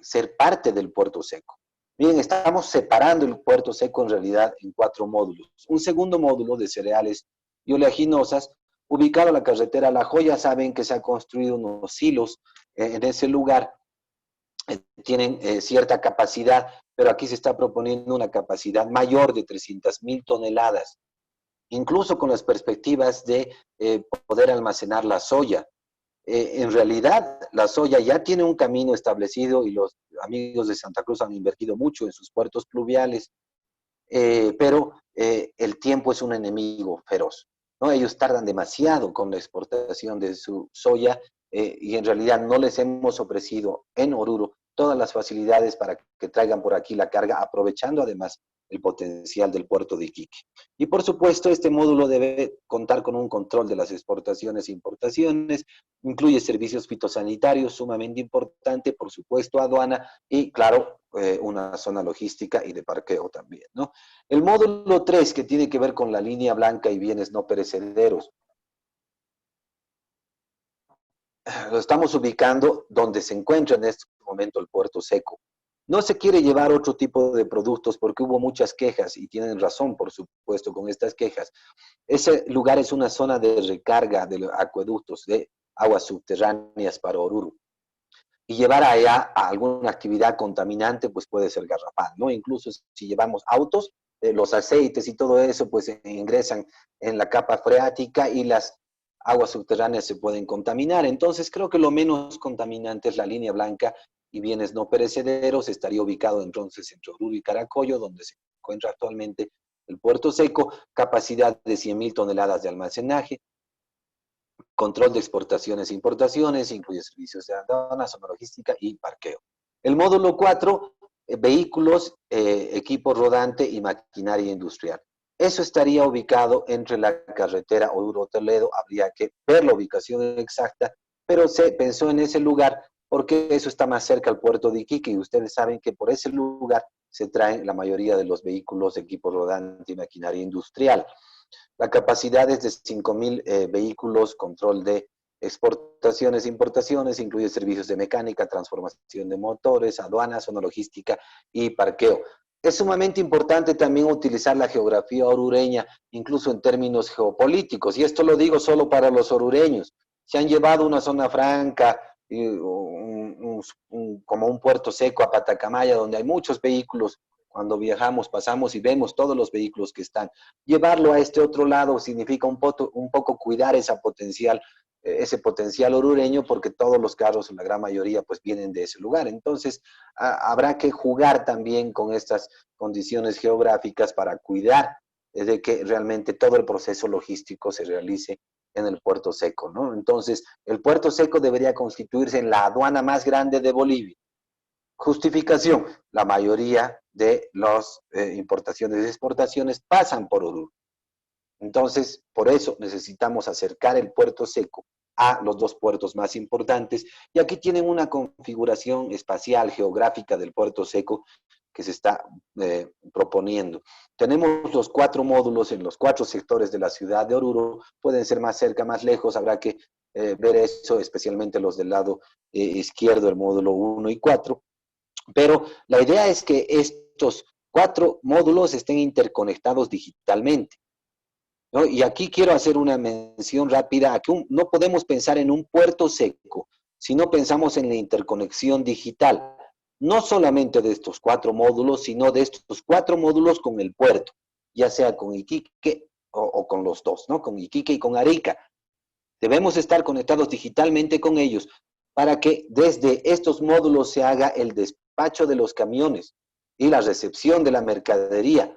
ser parte del puerto seco. Miren, estamos separando el puerto seco en realidad en 4 módulos. Un segundo módulo de cereales y oleaginosas, ubicado en la carretera La Joya. Saben que se han construido unos silos en ese lugar. Tienen cierta capacidad, pero aquí se está proponiendo una capacidad mayor de 300.000 toneladas, incluso con las perspectivas de poder almacenar la soya. En realidad, la soya ya tiene un camino establecido y los amigos de Santa Cruz han invertido mucho en sus puertos pluviales, pero el tiempo es un enemigo feroz, ¿no? Ellos tardan demasiado con la exportación de su soya y en realidad no les hemos ofrecido en Oruro todas las facilidades para que traigan por aquí la carga, aprovechando además el potencial del puerto de Iquique. Y por supuesto, este módulo debe contar con un control de las exportaciones e importaciones, incluye servicios fitosanitarios, sumamente importante, por supuesto, aduana y, claro, una zona logística y de parqueo también, ¿no? El módulo 3, que tiene que ver con la línea blanca y bienes no perecederos, lo estamos ubicando donde se encuentra en este momento el puerto seco. No se quiere llevar otro tipo de productos porque hubo muchas quejas y tienen razón, por supuesto, con estas quejas. Ese lugar es una zona de recarga de los acueductos de aguas subterráneas para Oruro. Y llevar allá a alguna actividad contaminante, pues puede ser garrafal, ¿no? Incluso si llevamos autos, los aceites y todo eso, pues ingresan en la capa freática y las aguas subterráneas se pueden contaminar. Entonces, creo que lo menos contaminante es la línea blanca y bienes no perecederos. Estaría ubicado entonces entre Oruro y Caracollo, donde se encuentra actualmente el puerto seco, capacidad de 100.000 toneladas de almacenaje, control de exportaciones e importaciones, incluye servicios de aduana, zona logística y parqueo. El módulo 4, vehículos, equipo rodante y maquinaria industrial. Eso estaría ubicado entre la carretera Oruro-Toledo, habría que ver la ubicación exacta, pero se pensó en ese lugar porque eso está más cerca al puerto de Iquique y ustedes saben que por ese lugar se traen la mayoría de los vehículos, equipo rodante y maquinaria industrial. La capacidad es de 5.000 vehículos, control de exportaciones e importaciones, incluye servicios de mecánica, transformación de motores, aduana, zona logística y parqueo. Es sumamente importante también utilizar la geografía orureña, incluso en términos geopolíticos, y esto lo digo solo para los orureños. Se han llevado una zona franca, como un puerto seco a Patacamaya, donde hay muchos vehículos. Cuando viajamos, pasamos y vemos todos los vehículos que están. Llevarlo a este otro lado significa un poco cuidar ese potencial orureño, porque todos los carros, en la gran mayoría, pues vienen de ese lugar. Entonces, habrá que jugar también con estas condiciones geográficas para cuidar de que realmente todo el proceso logístico se realice en el puerto seco, ¿no? Entonces, el puerto seco debería constituirse en la aduana más grande de Bolivia. Justificación: la mayoría de las importaciones y exportaciones pasan por Oruro. Entonces, por eso necesitamos acercar el puerto seco a los dos puertos más importantes, y aquí tienen una configuración espacial, geográfica del puerto seco que se está proponiendo. Tenemos los 4 módulos en los 4 sectores de la ciudad de Oruro, pueden ser más cerca, más lejos, habrá que ver eso, especialmente los del lado izquierdo, el módulo 1 y 4. Pero la idea es que estos 4 módulos estén interconectados digitalmente, ¿no? Y aquí quiero hacer una mención rápida a que no podemos pensar en un puerto seco si no pensamos en la interconexión digital, no solamente de estos 4 módulos, sino de estos 4 módulos con el puerto, ya sea con Iquique o con los dos, ¿no? Con Iquique y con Arica. Debemos estar conectados digitalmente con ellos para que desde estos módulos se haga el despacho de los camiones y la recepción de la mercadería,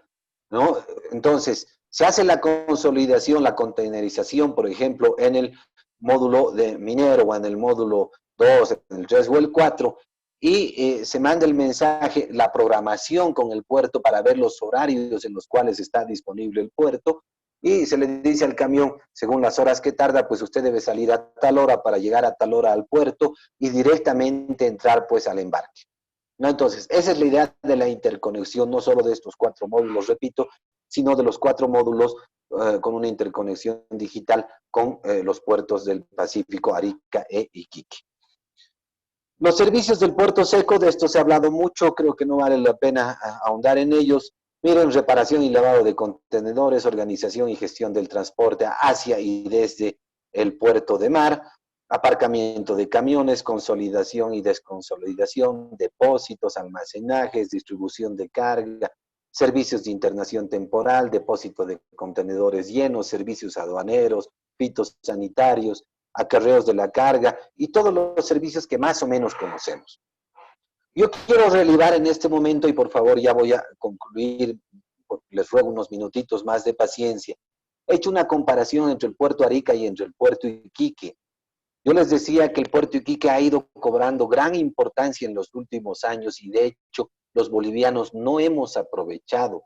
¿no? Entonces, se hace la consolidación, la containerización, por ejemplo, en el módulo de minero o en el módulo 2, en el 3 o el 4, y se manda el mensaje, la programación con el puerto para ver los horarios en los cuales está disponible el puerto, y se le dice al camión, según las horas que tarda, pues usted debe salir a tal hora para llegar a tal hora al puerto y directamente entrar pues al embarque, ¿no? Entonces, esa es la idea de la interconexión, no solo de estos 4 módulos, repito, sino de los 4 módulos con una interconexión digital con los puertos del Pacífico, Arica e Iquique. Los servicios del puerto seco, de esto se ha hablado mucho, creo que no vale la pena ahondar en ellos. Miren, reparación y lavado de contenedores, organización y gestión del transporte hacia y desde el puerto de mar, aparcamiento de camiones, consolidación y desconsolidación, depósitos, almacenajes, distribución de carga, servicios de internación temporal, depósito de contenedores llenos, servicios aduaneros, fitosanitarios, acarreos de la carga y todos los servicios que más o menos conocemos. Yo quiero relevar en este momento, y por favor ya voy a concluir, les ruego unos minutitos más de paciencia. He hecho una comparación entre el puerto Arica y entre el puerto Iquique. Yo les decía que el puerto Iquique ha ido cobrando gran importancia en los últimos años y de hecho los bolivianos no hemos aprovechado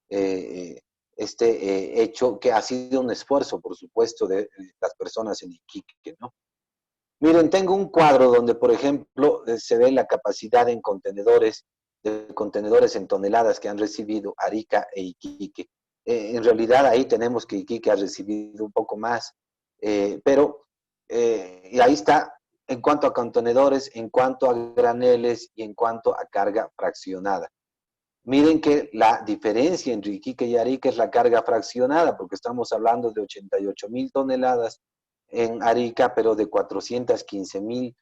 este hecho, que ha sido un esfuerzo, por supuesto, de las personas en Iquique, ¿no? Miren, tengo un cuadro donde, por ejemplo, se ve la capacidad en contenedores de contenedores en toneladas que han recibido Arica e Iquique. En realidad ahí tenemos que Iquique ha recibido un poco más, y ahí está en cuanto a contenedores, en cuanto a graneles y en cuanto a carga fraccionada. Miren que la diferencia entre Iquique y Arica es la carga fraccionada, porque estamos hablando de 88.000 toneladas en Arica, pero de 415.000,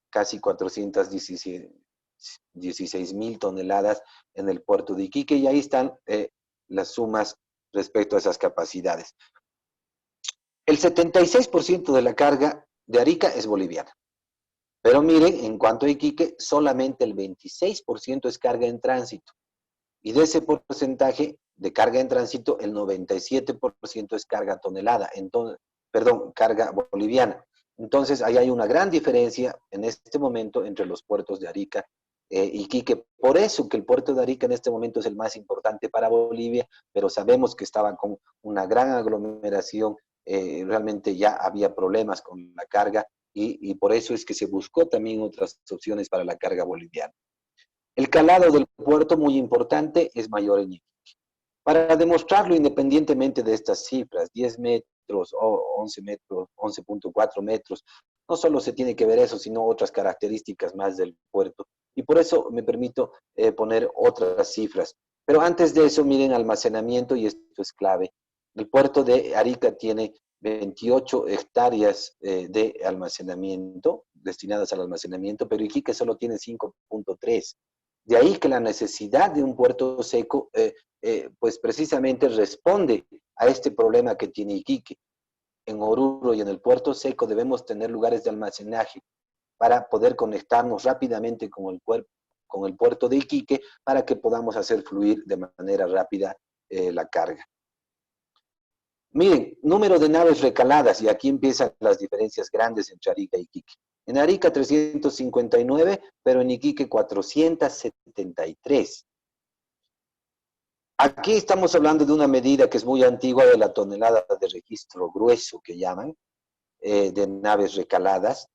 casi 416.000 toneladas en el puerto de Iquique, y ahí están las sumas respecto a esas capacidades. El 76% de la carga de Arica es boliviana. Pero miren, en cuanto a Iquique, solamente el 26% es carga en tránsito. Y de ese porcentaje de carga en tránsito, el 97% es carga tonelada, carga boliviana. Entonces, ahí hay una gran diferencia en este momento entre los puertos de Arica y Iquique. Por eso que el puerto de Arica en este momento es el más importante para Bolivia, pero sabemos que estaba con una gran aglomeración, realmente ya había problemas con la carga, y por eso es que se buscó también otras opciones para la carga boliviana. El calado del puerto, muy importante, es mayor en Iquique. Para demostrarlo, independientemente de estas cifras, 10 metros o 11 metros, 11.4 metros, no solo se tiene que ver eso, sino otras características más del puerto. Y por eso me permito poner otras cifras. Pero antes de eso, miren almacenamiento, y esto es clave. El puerto de Arica tiene 28 hectáreas de almacenamiento, destinadas al almacenamiento, pero Iquique solo tiene 5.3. De ahí que la necesidad de un puerto seco, pues precisamente responde a este problema que tiene Iquique. En Oruro y en el puerto seco debemos tener lugares de almacenaje para poder conectarnos rápidamente con el puerto de Iquique, para que podamos hacer fluir de manera rápida la carga. Miren, número de naves recaladas, y aquí empiezan las diferencias grandes entre Arica y Iquique. En Arica 359, pero en Iquique 473. Aquí estamos hablando de una medida que es muy antigua, de la tonelada de registro grueso que llaman, de naves recaladas.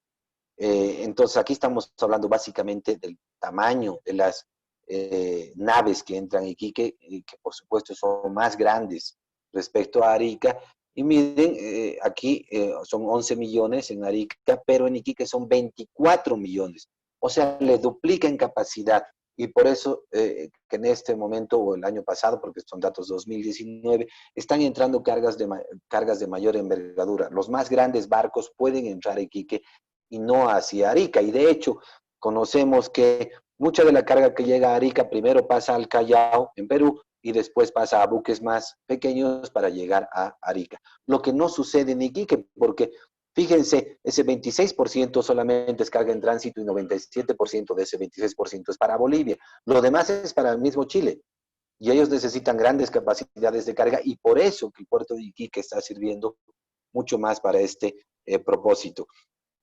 Entonces aquí estamos hablando básicamente del tamaño de las naves que entran en Iquique, que por supuesto son más grandes respecto a Arica. Y miren, aquí son 11 millones en Arica, pero en Iquique son 24 millones. O sea, le duplica en capacidad. Y por eso que en este momento, o el año pasado, porque son datos 2019, están entrando cargas de mayor envergadura. Los más grandes barcos pueden entrar a Iquique y no hacia Arica. Y de hecho, conocemos que mucha de la carga que llega a Arica primero pasa al Callao, en Perú, y después pasa a buques más pequeños para llegar a Arica. Lo que no sucede en Iquique, porque fíjense, ese 26% solamente es carga en tránsito y 97% de ese 26% es para Bolivia. Lo demás es para el mismo Chile. Y ellos necesitan grandes capacidades de carga, y por eso que el puerto de Iquique está sirviendo mucho más para este propósito.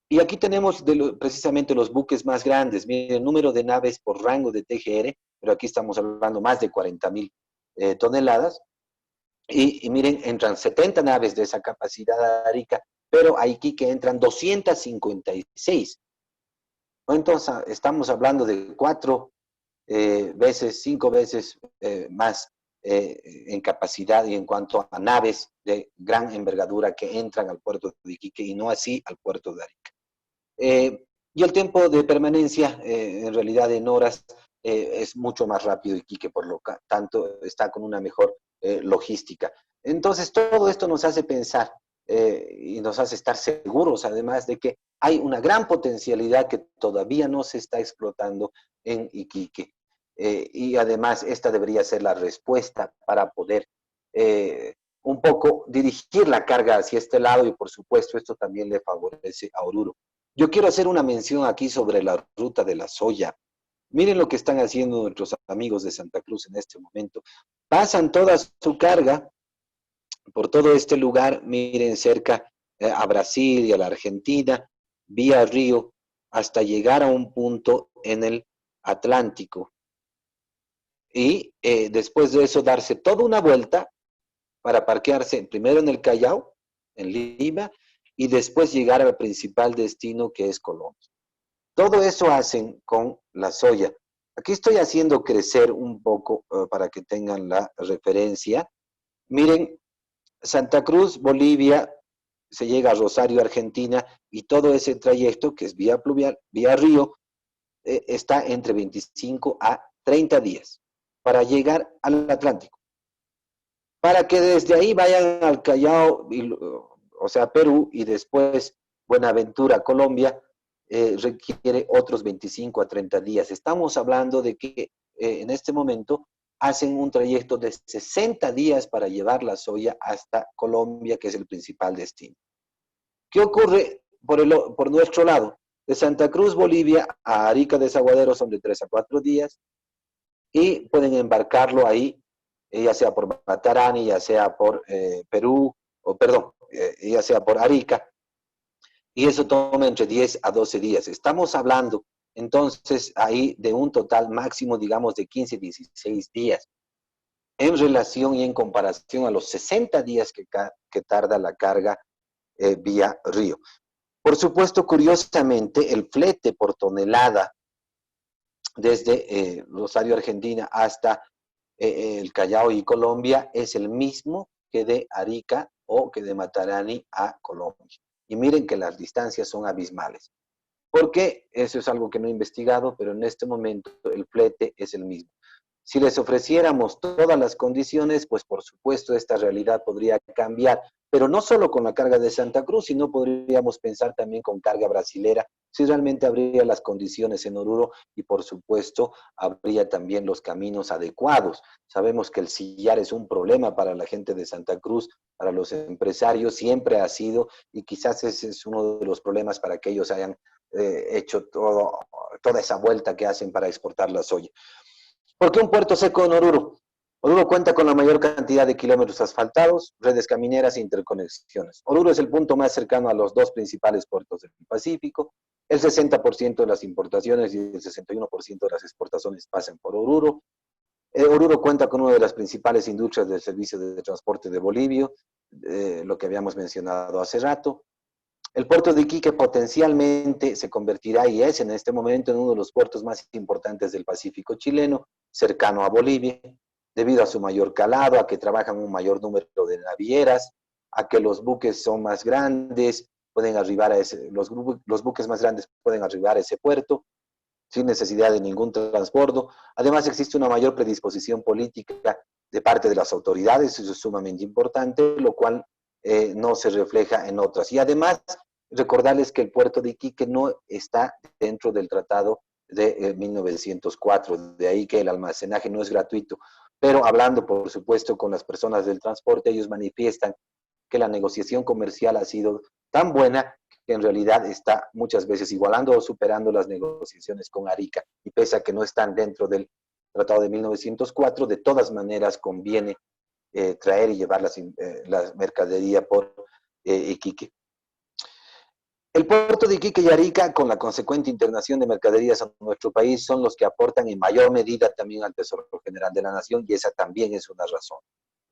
Y aquí tenemos precisamente los buques más grandes. Miren, el número de naves por rango de TGR, pero aquí estamos hablando más de 40.000 toneladas. Y miren, entran 70 naves de esa capacidad a Arica, pero a Iquique entran 256. Entonces, estamos hablando de 5 veces más en capacidad y en cuanto a naves de gran envergadura que entran al puerto de Iquique, y no así al puerto de Arica. Y el tiempo de permanencia, en realidad en horas, es mucho más rápido Iquique, por lo tanto está con una mejor logística. Entonces, todo esto nos hace pensar y nos hace estar seguros, además, de que hay una gran potencialidad que todavía no se está explotando en Iquique. Y además, esta debería ser la respuesta para poder un poco dirigir la carga hacia este lado, y por supuesto esto también le favorece a Oruro. Yo quiero hacer una mención aquí sobre la ruta de la soya. Miren lo que están haciendo nuestros amigos de Santa Cruz en este momento. Pasan toda su carga por todo este lugar, miren, cerca a Brasil y a la Argentina, vía río, hasta llegar a un punto en el Atlántico. Y después de eso darse toda una vuelta para parquearse primero en el Callao, en Lima, y después llegar al principal destino, que es Colombia. Todo eso hacen con la soya. Aquí estoy haciendo crecer un poco para que tengan la referencia. Miren, Santa Cruz, Bolivia, se llega a Rosario, Argentina, y todo ese trayecto, que es vía pluvial, vía río, está entre 25 a 30 días para llegar al Atlántico. Para que desde ahí vayan al Callao, o sea, Perú, y después Buenaventura, Colombia, requiere otros 25 a 30 días. Estamos hablando de que en este momento hacen un trayecto de 60 días para llevar la soya hasta Colombia, que es el principal destino. ¿Qué ocurre por nuestro lado? De Santa Cruz, Bolivia, a Arica, Desaguadero son de 3 a 4 días y pueden embarcarlo ahí, ya sea por Matarani, ya sea por Perú, o perdón, ya sea por Arica, y eso toma entre 10 a 12 días. Estamos hablando entonces ahí de un total máximo, digamos, de 15, 16 días, en relación y en comparación a los 60 días que tarda la carga vía río. Por supuesto, curiosamente, el flete por tonelada desde Rosario, Argentina, hasta el Callao y Colombia es el mismo que de Arica o que de Matarani a Colombia. Y miren que las distancias son abismales. Porque eso es algo que no he investigado, pero en este momento el flete es el mismo. Si les ofreciéramos todas las condiciones, pues por supuesto esta realidad podría cambiar, pero no solo con la carga de Santa Cruz, sino podríamos pensar también con carga brasilera, si realmente habría las condiciones en Oruro y por supuesto habría también los caminos adecuados. Sabemos que el sillar es un problema para la gente de Santa Cruz, para los empresarios, siempre ha sido, y quizás ese es uno de los problemas para que ellos hayan hecho toda esa vuelta que hacen para exportar la soya. ¿Por qué un puerto seco en Oruro? Oruro cuenta con la mayor cantidad de kilómetros asfaltados, redes camineras e interconexiones. Oruro es el punto más cercano a los dos principales puertos del Pacífico. El 60% de las importaciones y el 61% de las exportaciones pasan por Oruro. Oruro cuenta con una de las principales industrias del servicio de transporte de Bolivia, lo que habíamos mencionado hace rato. El puerto de Iquique potencialmente se convertirá y es en este momento en uno de los puertos más importantes del Pacífico chileno, cercano a Bolivia, debido a su mayor calado, a que trabajan un mayor número de navieras, a que los buques son más grandes, pueden arribar a los buques más grandes pueden arribar a ese puerto sin necesidad de ningún transbordo. Además, existe una mayor predisposición política de parte de las autoridades, eso es sumamente importante, lo cual no se refleja en otras. Y además, recordarles que el puerto de Iquique no está dentro del tratado de 1904, de ahí que el almacenaje no es gratuito. Pero hablando, por supuesto, con las personas del transporte, ellos manifiestan que la negociación comercial ha sido tan buena que en realidad está muchas veces igualando o superando las negociaciones con Arica. Y pese a que no están dentro del tratado de 1904, de todas maneras conviene traer y llevar la mercadería por Iquique. El puerto de Iquique y Arica, con la consecuente internación de mercaderías a nuestro país, son los que aportan en mayor medida también al Tesoro General de la Nación, y esa también es una razón,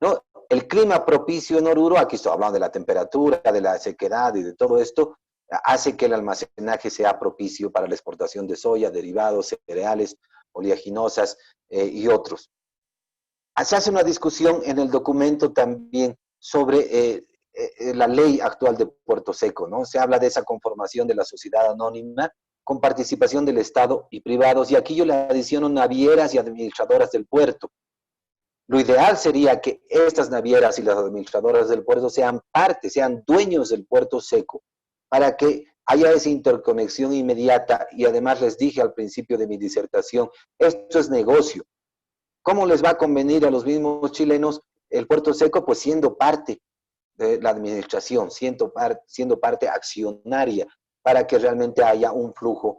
¿no? El clima propicio en Oruro, aquí estoy hablando de la temperatura, de la sequedad y de todo esto, hace que el almacenaje sea propicio para la exportación de soya, derivados, cereales, oleaginosas y otros. Se hace una discusión en el documento también sobre la ley actual de Puerto Seco, ¿no? Se habla de esa conformación de la sociedad anónima con participación del Estado y privados, y aquí yo le adiciono navieras y administradoras del puerto. Lo ideal sería que estas navieras y las administradoras del puerto sean parte, sean dueños del puerto seco, para que haya esa interconexión inmediata. Y además les dije al principio de mi disertación, esto es negocio. ¿Cómo les va a convenir a los mismos chilenos el puerto seco? Pues siendo parte de la administración, siendo parte accionaria, para que realmente haya un flujo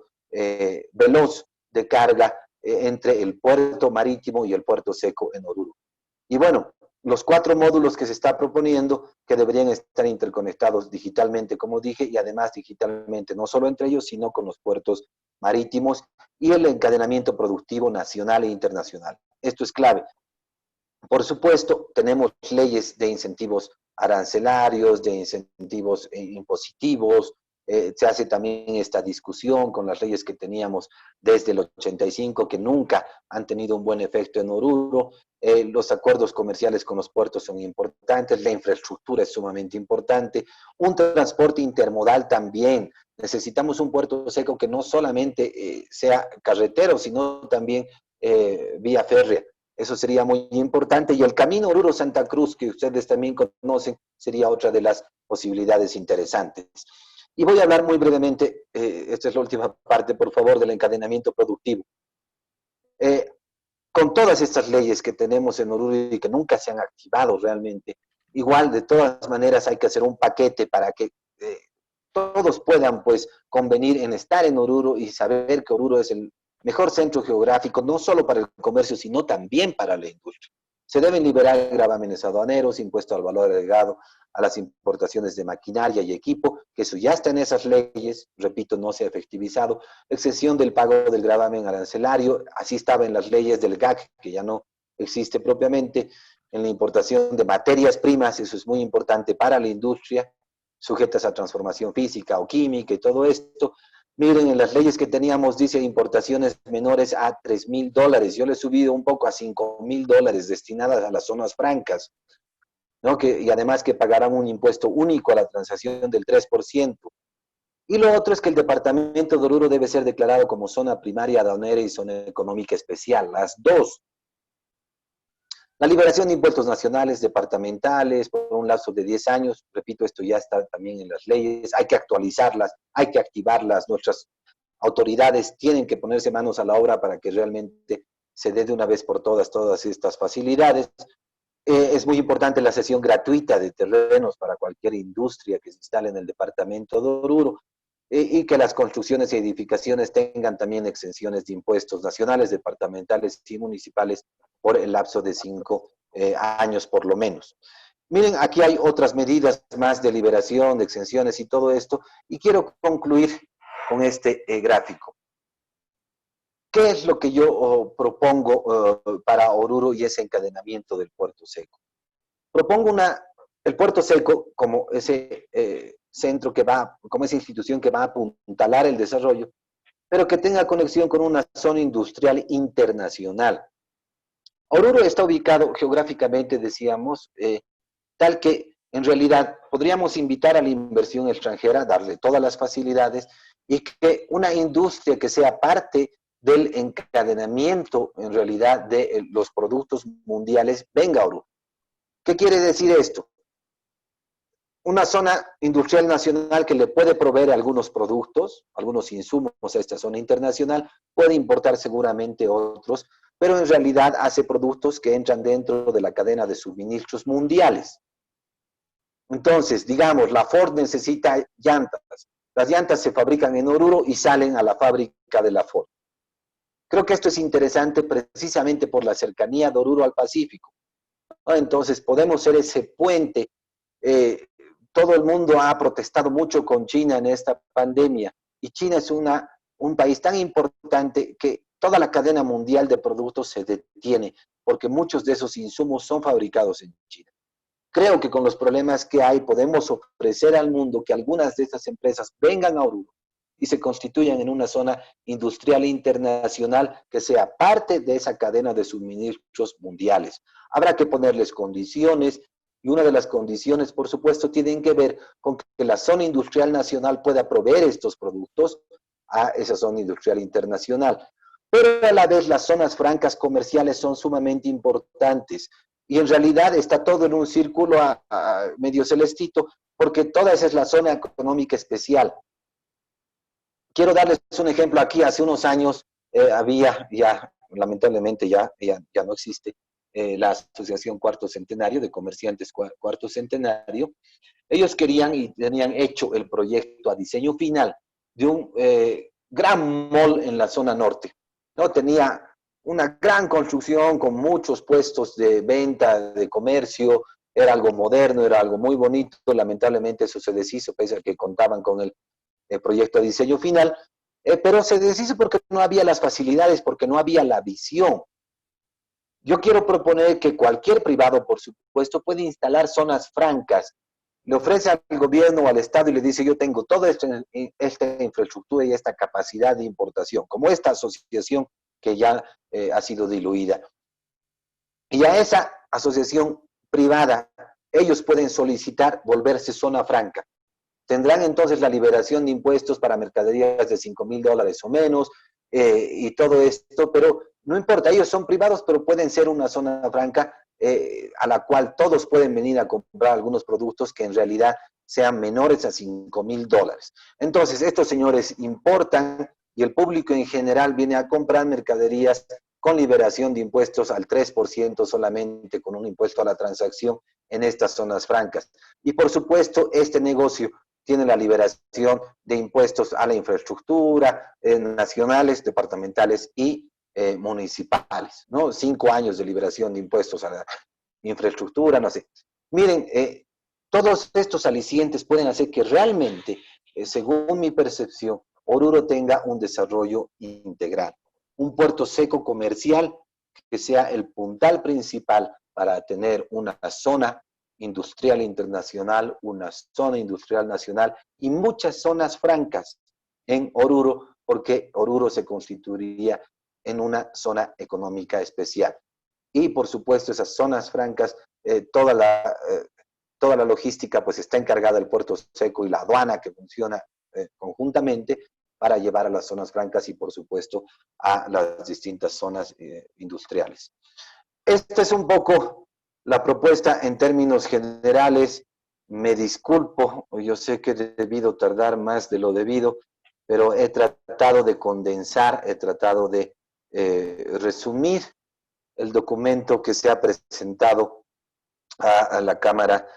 veloz de carga entre el puerto marítimo y el puerto seco en Oruro. Y bueno, los 4 módulos que se está proponiendo, que deberían estar interconectados digitalmente, como dije, y además digitalmente, no solo entre ellos, sino con los puertos marítimos y el encadenamiento productivo nacional e internacional. Esto es clave. Por supuesto, tenemos leyes de incentivos arancelarios, de incentivos impositivos, Se hace también esta discusión con las leyes que teníamos desde el 85, que nunca han tenido un buen efecto en Oruro. Los acuerdos comerciales con los puertos son importantes, la infraestructura es sumamente importante, un transporte intermodal también. Necesitamos un puerto seco que no solamente sea carretero, sino también vía férrea. Eso sería muy importante. Y el camino Oruro-Santa Cruz, que ustedes también conocen, sería otra de las posibilidades interesantes. Y voy a hablar muy brevemente, esta es la última parte, por favor, del encadenamiento productivo. Con todas estas leyes que tenemos en Oruro y que nunca se han activado realmente, igual de todas maneras hay que hacer un paquete para que todos puedan pues convenir en estar en Oruro y saber que Oruro es el mejor centro geográfico, no solo para el comercio, sino también para la industria. Se deben liberar gravámenes aduaneros, impuesto al valor agregado, a las importaciones de maquinaria y equipo, que eso ya está en esas leyes, repito, no se ha efectivizado, exención del pago del gravamen arancelario, así estaba en las leyes del GAC, que ya no existe propiamente, en la importación de materias primas, eso es muy importante para la industria, sujetas a transformación física o química y todo esto. Miren, en las leyes que teníamos dice importaciones menores a $3,000. Yo le he subido un poco a $5,000 destinadas a las zonas francas, ¿no? Y además que pagarán un impuesto único a la transacción del 3%. Y lo otro es que el departamento de Oruro debe ser declarado como zona primaria aduanera y zona económica especial, las dos. La liberación de impuestos nacionales, departamentales, por un lapso de 10 años, repito, esto ya está también en las leyes, hay que actualizarlas, hay que activarlas, nuestras autoridades tienen que ponerse manos a la obra para que realmente se dé de una vez por todas estas facilidades. Es muy importante la cesión gratuita de terrenos para cualquier industria que se instale en el departamento de Oruro y que las construcciones y edificaciones tengan también exenciones de impuestos nacionales, departamentales y municipales por el lapso de 5 años por lo menos. Miren, aquí hay otras medidas más de liberación, de exenciones y todo esto, y quiero concluir con este gráfico. ¿Qué es lo que yo propongo para Oruro y ese encadenamiento del puerto seco? Propongo el puerto seco como ese centro que va, como esa institución que va a apuntalar el desarrollo, pero que tenga conexión con una zona industrial internacional. Oruro está ubicado geográficamente, decíamos, tal que en realidad podríamos invitar a la inversión extranjera, darle todas las facilidades y que una industria que sea parte del encadenamiento en realidad de los productos mundiales venga a Oruro. ¿Qué quiere decir esto? Una zona industrial nacional que le puede proveer algunos productos, algunos insumos a esta zona internacional, puede importar seguramente otros, pero en realidad hace productos que entran dentro de la cadena de suministros mundiales. Entonces, digamos, la Ford necesita llantas. Las llantas se fabrican en Oruro y salen a la fábrica de la Ford. Creo que esto es interesante precisamente por la cercanía de Oruro al Pacífico. Entonces, podemos ser ese puente. Todo el mundo ha protestado mucho con China en esta pandemia y China es un país tan importante que toda la cadena mundial de productos se detiene porque muchos de esos insumos son fabricados en China. Creo que con los problemas que hay podemos ofrecer al mundo que algunas de estas empresas vengan a Oruro y se constituyan en una zona industrial internacional que sea parte de esa cadena de suministros mundiales. Habrá que ponerles condiciones y una de las condiciones, por supuesto, tienen que ver con que la zona industrial nacional pueda proveer estos productos a esa zona industrial internacional. Pero a la vez las zonas francas comerciales son sumamente importantes y en realidad está todo en un círculo medio celestito porque toda esa es la zona económica especial. Quiero darles un ejemplo aquí. Hace unos años había ya, lamentablemente ya no existe, la Asociación Cuarto Centenario de Comerciantes Cuarto Centenario. Ellos querían y tenían hecho el proyecto a diseño final de un gran mall en la zona norte, ¿no? Tenía una gran construcción con muchos puestos de venta, de comercio, era algo moderno, era algo muy bonito. Lamentablemente eso se deshizo, pese a que contaban con el proyecto de diseño final, pero se deshizo porque no había las facilidades, porque no había la visión. Yo quiero proponer que cualquier privado, por supuesto, puede instalar zonas francas le ofrece al gobierno o al Estado y le dice, yo tengo toda esta infraestructura y esta capacidad de importación, como esta asociación que ya ha sido diluida. Y a esa asociación privada, ellos pueden solicitar volverse zona franca. Tendrán entonces la liberación de impuestos para mercaderías de $5,000 o menos y todo esto, pero no importa, ellos son privados, pero pueden ser una zona franca a la cual todos pueden venir a comprar algunos productos que en realidad sean menores a $5,000. Entonces, estos señores importan y el público en general viene a comprar mercaderías con liberación de impuestos al 3% solamente, con un impuesto a la transacción en estas zonas francas. Y por supuesto, este negocio tiene la liberación de impuestos a la infraestructura, nacionales, departamentales y municipales, ¿no? 5 años de liberación de impuestos a la infraestructura, no sé. Miren, todos estos alicientes pueden hacer que realmente, según mi percepción, Oruro tenga un desarrollo integral, un puerto seco comercial que sea el puntal principal para tener una zona industrial internacional, una zona industrial nacional y muchas zonas francas en Oruro, porque Oruro se constituiría en una zona económica especial. Y por supuesto esas zonas francas, toda la logística pues está encargada del puerto seco y la aduana que funciona conjuntamente para llevar a las zonas francas y por supuesto a las distintas zonas industriales. Esta es un poco la propuesta en términos generales. Me disculpo, yo sé que he debido tardar más de lo debido, pero he tratado de condensar, he tratado de resumir el documento que se ha presentado a la Cámara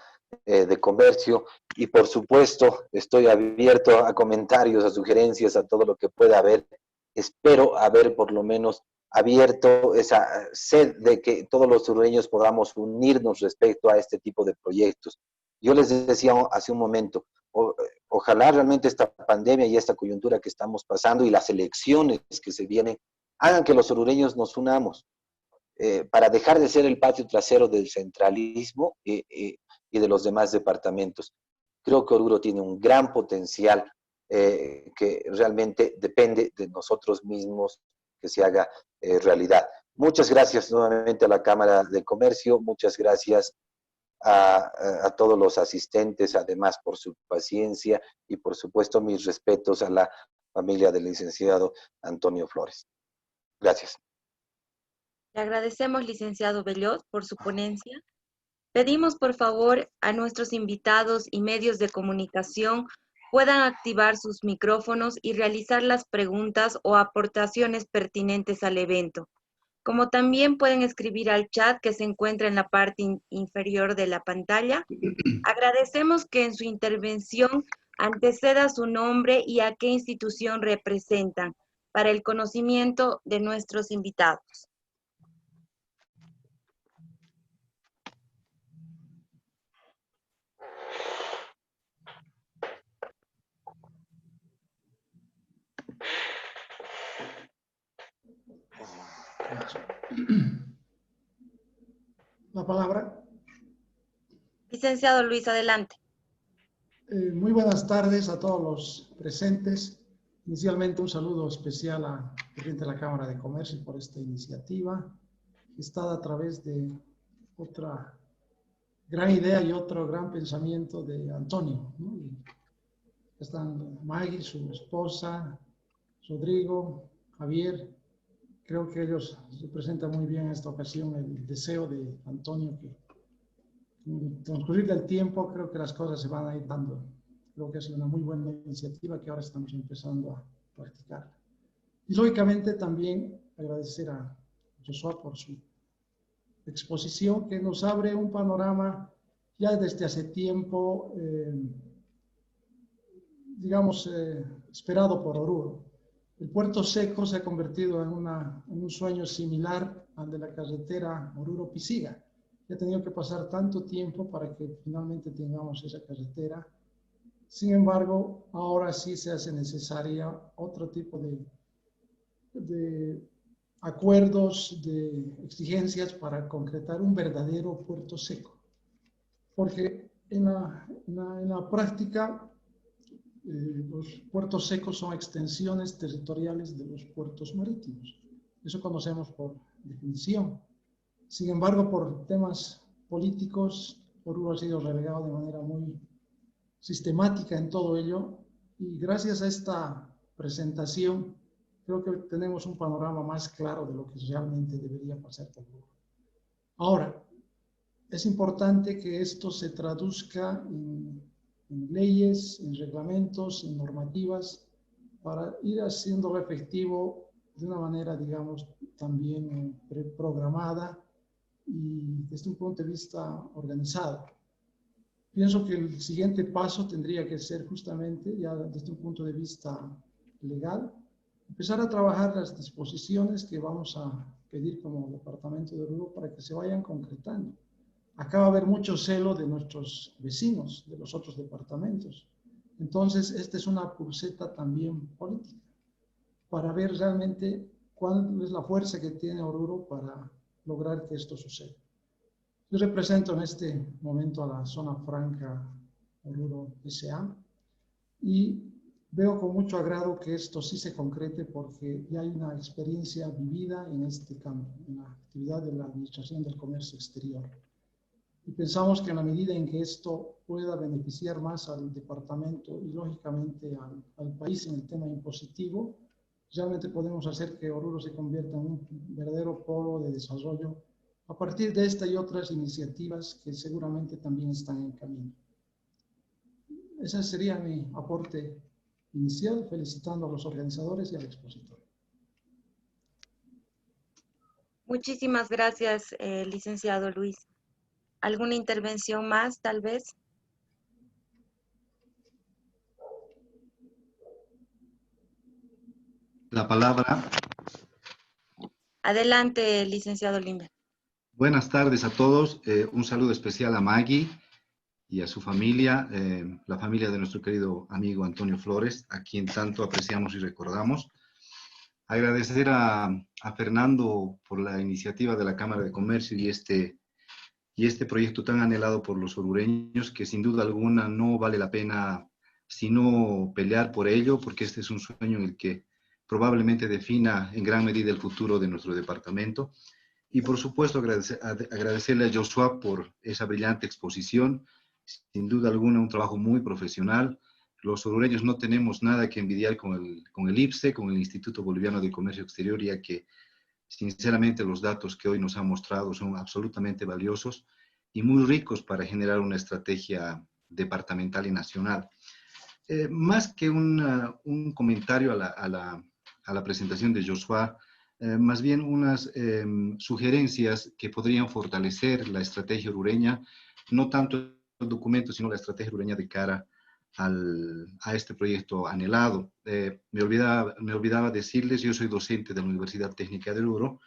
de Comercio y por supuesto estoy abierto a comentarios, a sugerencias, a todo lo que pueda haber. Espero haber por lo menos abierto esa sed de que todos los sureños podamos unirnos respecto a este tipo de proyectos. Yo les decía hace un momento, ojalá realmente esta pandemia y esta coyuntura que estamos pasando y las elecciones que se vienen hagan que los orureños nos unamos para dejar de ser el patio trasero del centralismo y de los demás departamentos. Creo que Oruro tiene un gran potencial que realmente depende de nosotros mismos que se haga realidad. Muchas gracias nuevamente a la Cámara de Comercio, muchas gracias a todos los asistentes, además por su paciencia y por supuesto mis respetos a la familia del licenciado Antonio Flores. Gracias. Le agradecemos, licenciado Bellot, por su ponencia. Pedimos, por favor, a nuestros invitados y medios de comunicación puedan activar sus micrófonos y realizar las preguntas o aportaciones pertinentes al evento, como también pueden escribir al chat que se encuentra en la parte inferior de la pantalla. Agradecemos que en su intervención anteceda su nombre y a qué institución representan, para el conocimiento de nuestros invitados. La palabra. Licenciado Luis, adelante. Muy buenas tardes a todos los presentes. Inicialmente un saludo especial al presidente de la Cámara de Comercio por esta iniciativa, gestada a través de otra gran idea y otro gran pensamiento de Antonio, ¿no? Y están Maggie, su esposa, Rodrigo, Javier. Creo que ellos representan muy bien en esta ocasión el deseo de Antonio que en el transcurrir del tiempo creo que las cosas se van a ir dando. Creo que ha sido una muy buena iniciativa que ahora estamos empezando a practicar. Y lógicamente también agradecer a Joshua por su exposición que nos abre un panorama ya desde hace tiempo, esperado por Oruro. El puerto seco se ha convertido en un sueño similar al de la carretera Oruro-Pisiga. Ha tenido que pasar tanto tiempo para que finalmente tengamos esa carretera. Sin embargo, ahora sí se hace necesaria otro tipo de acuerdos, de exigencias para concretar un verdadero puerto seco. Porque En la práctica, los puertos secos son extensiones territoriales de los puertos marítimos. Eso conocemos por definición. Sin embargo, por temas políticos, Oruro ha sido relegado de manera muy sistemática en todo ello, y gracias a esta presentación creo que tenemos un panorama más claro de lo que realmente debería pasar por Oruro. Ahora, es importante que esto se traduzca en leyes, en reglamentos, en normativas, para ir haciéndolo efectivo de una manera, digamos, también programada y desde un punto de vista organizado. Pienso que el siguiente paso tendría que ser justamente, ya desde un punto de vista legal, empezar a trabajar las disposiciones que vamos a pedir como Departamento de Oruro para que se vayan concretando. Acá va a haber mucho celo de nuestros vecinos, de los otros departamentos. Entonces, esta es una pulseta también política, para ver realmente cuál es la fuerza que tiene Oruro para lograr que esto suceda. Yo represento en este momento a la Zona Franca Oruro S.A. y veo con mucho agrado que esto sí se concrete porque ya hay una experiencia vivida en este campo, en la actividad de la Administración del Comercio Exterior. Y pensamos que en la medida en que esto pueda beneficiar más al departamento y lógicamente al país en el tema impositivo, realmente podemos hacer que Oruro se convierta en un verdadero polo de desarrollo a partir de esta y otras iniciativas que seguramente también están en camino. Ese sería mi aporte inicial, felicitando a los organizadores y al expositor. Muchísimas gracias, licenciado Luis. ¿Alguna intervención más, tal vez? La palabra. Adelante, licenciado Limber. Buenas tardes a todos. Un saludo especial a Maggie y a su familia, la familia de nuestro querido amigo Antonio Flores, a quien tanto apreciamos y recordamos. Agradecer a Fernando por la iniciativa de la Cámara de Comercio y este proyecto tan anhelado por los orureños, que sin duda alguna no vale la pena sino pelear por ello, porque este es un sueño en el que probablemente defina en gran medida el futuro de nuestro departamento. Y por supuesto agradecerle a Joshua por esa brillante exposición, sin duda alguna un trabajo muy profesional. Los orureños no tenemos nada que envidiar con el IPSE, con el Instituto Boliviano de Comercio Exterior, ya que sinceramente los datos que hoy nos han mostrado son absolutamente valiosos y muy ricos para generar una estrategia departamental y nacional. Más que un comentario a la presentación de Joshua, más bien unas sugerencias que podrían fortalecer la estrategia orureña, no tanto el documento, sino la estrategia orureña de cara a este proyecto anhelado. Me olvidaba decirles, yo soy docente de la Universidad Técnica de Oruro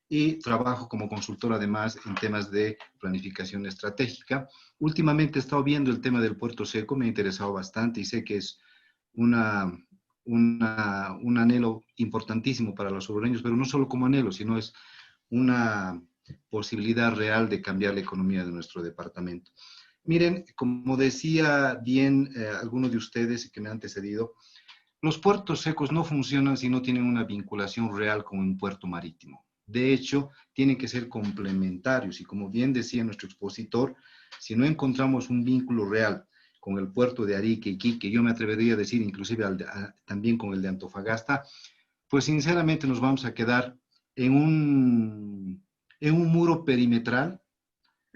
y trabajo como consultor además en temas de planificación estratégica. Últimamente he estado viendo el tema del puerto seco, me ha interesado bastante y sé que es un anhelo importantísimo para los orureños, pero no solo como anhelo, sino es una posibilidad real de cambiar la economía de nuestro departamento. Miren, como decía bien algunos de ustedes que me han antecedido, los puertos secos no funcionan si no tienen una vinculación real con un puerto marítimo. De hecho, tienen que ser complementarios y como bien decía nuestro expositor, si no encontramos un vínculo real con el puerto de Arica y Iquique, yo me atrevería a decir inclusive también con el de Antofagasta, pues sinceramente nos vamos a quedar en un muro perimetral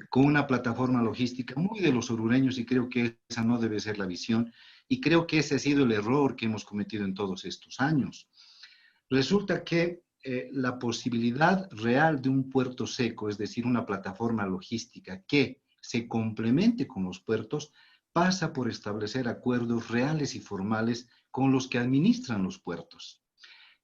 con una plataforma logística muy de los orureños y creo que esa no debe ser la visión y creo que ese ha sido el error que hemos cometido en todos estos años. Resulta que la posibilidad real de un puerto seco, es decir, una plataforma logística que se complemente con los puertos, pasa por establecer acuerdos reales y formales con los que administran los puertos.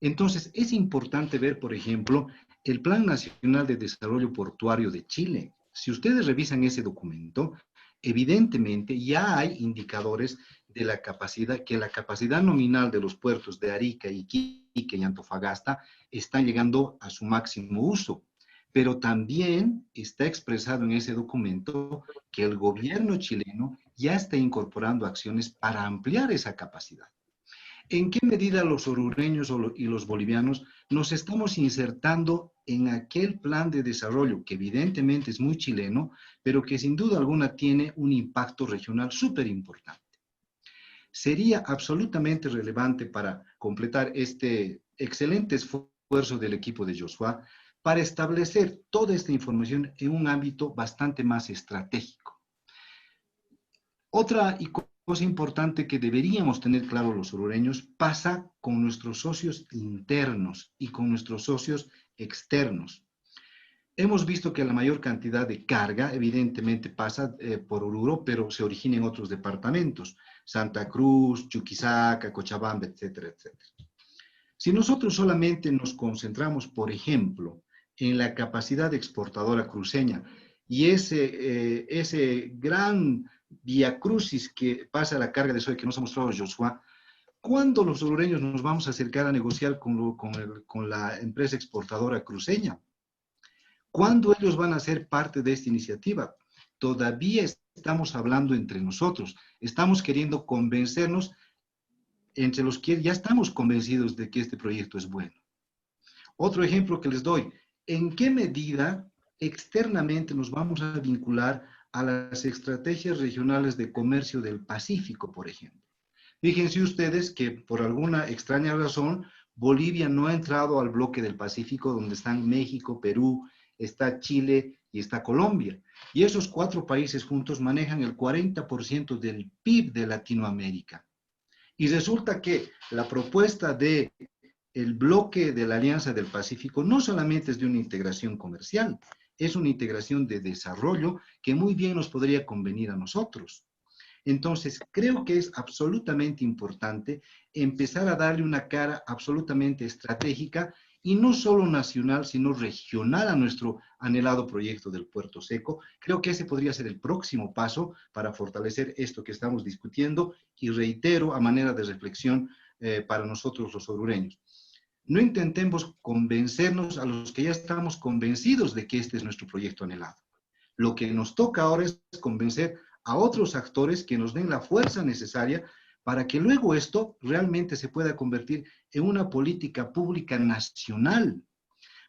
Entonces, es importante ver, por ejemplo, el Plan Nacional de Desarrollo Portuario de Chile. Si ustedes revisan ese documento, evidentemente ya hay indicadores de la capacidad, que la capacidad nominal de los puertos de Arica, Iquique y Antofagasta está llegando a su máximo uso. pero también está expresado en ese documento que el gobierno chileno ya está incorporando acciones para ampliar esa capacidad. ¿En qué medida los orureños y los bolivianos nos estamos insertando en aquel plan de desarrollo que evidentemente es muy chileno, pero que sin duda alguna tiene un impacto regional súper importante? Sería absolutamente relevante para completar este excelente esfuerzo del equipo de Joshua para establecer toda esta información en un ámbito bastante más estratégico. Otra cosa importante que deberíamos tener claro los orureños pasa con nuestros socios internos y con nuestros socios externos. Hemos visto que la mayor cantidad de carga evidentemente pasa por Oruro, pero se origina en otros departamentos, Santa Cruz, Chuquisaca, Cochabamba, etcétera, etcétera. Si nosotros solamente nos concentramos, por ejemplo, en la capacidad exportadora cruceña y ese gran viacrucis que pasa la carga de soya que nos ha mostrado Joshua, ¿cuándo los orureños nos vamos a acercar a negociar con la empresa exportadora cruceña? ¿Cuándo ellos van a ser parte de esta iniciativa? Todavía estamos hablando entre nosotros, estamos queriendo convencernos entre los que ya estamos convencidos de que este proyecto es bueno. Otro ejemplo que les doy, ¿en qué medida externamente nos vamos a vincular a las estrategias regionales de comercio del Pacífico, por ejemplo? Fíjense ustedes que por alguna extraña razón, Bolivia no ha entrado al bloque del Pacífico donde están México, Perú, está Chile y está Colombia. Y esos 4 países juntos manejan el 40% del PIB de Latinoamérica. Y resulta que la propuesta del bloque de la Alianza del Pacífico no solamente es de una integración comercial, es una integración de desarrollo que muy bien nos podría convenir a nosotros. Entonces, creo que es absolutamente importante empezar a darle una cara absolutamente estratégica y no solo nacional, sino regional a nuestro anhelado proyecto del Puerto Seco. Creo que ese podría ser el próximo paso para fortalecer esto que estamos discutiendo y reitero a manera de reflexión para nosotros los orureños. No intentemos convencernos a los que ya estamos convencidos de que este es nuestro proyecto anhelado. Lo que nos toca ahora es convencer a otros actores que nos den la fuerza necesaria para que luego esto realmente se pueda convertir en una política pública nacional.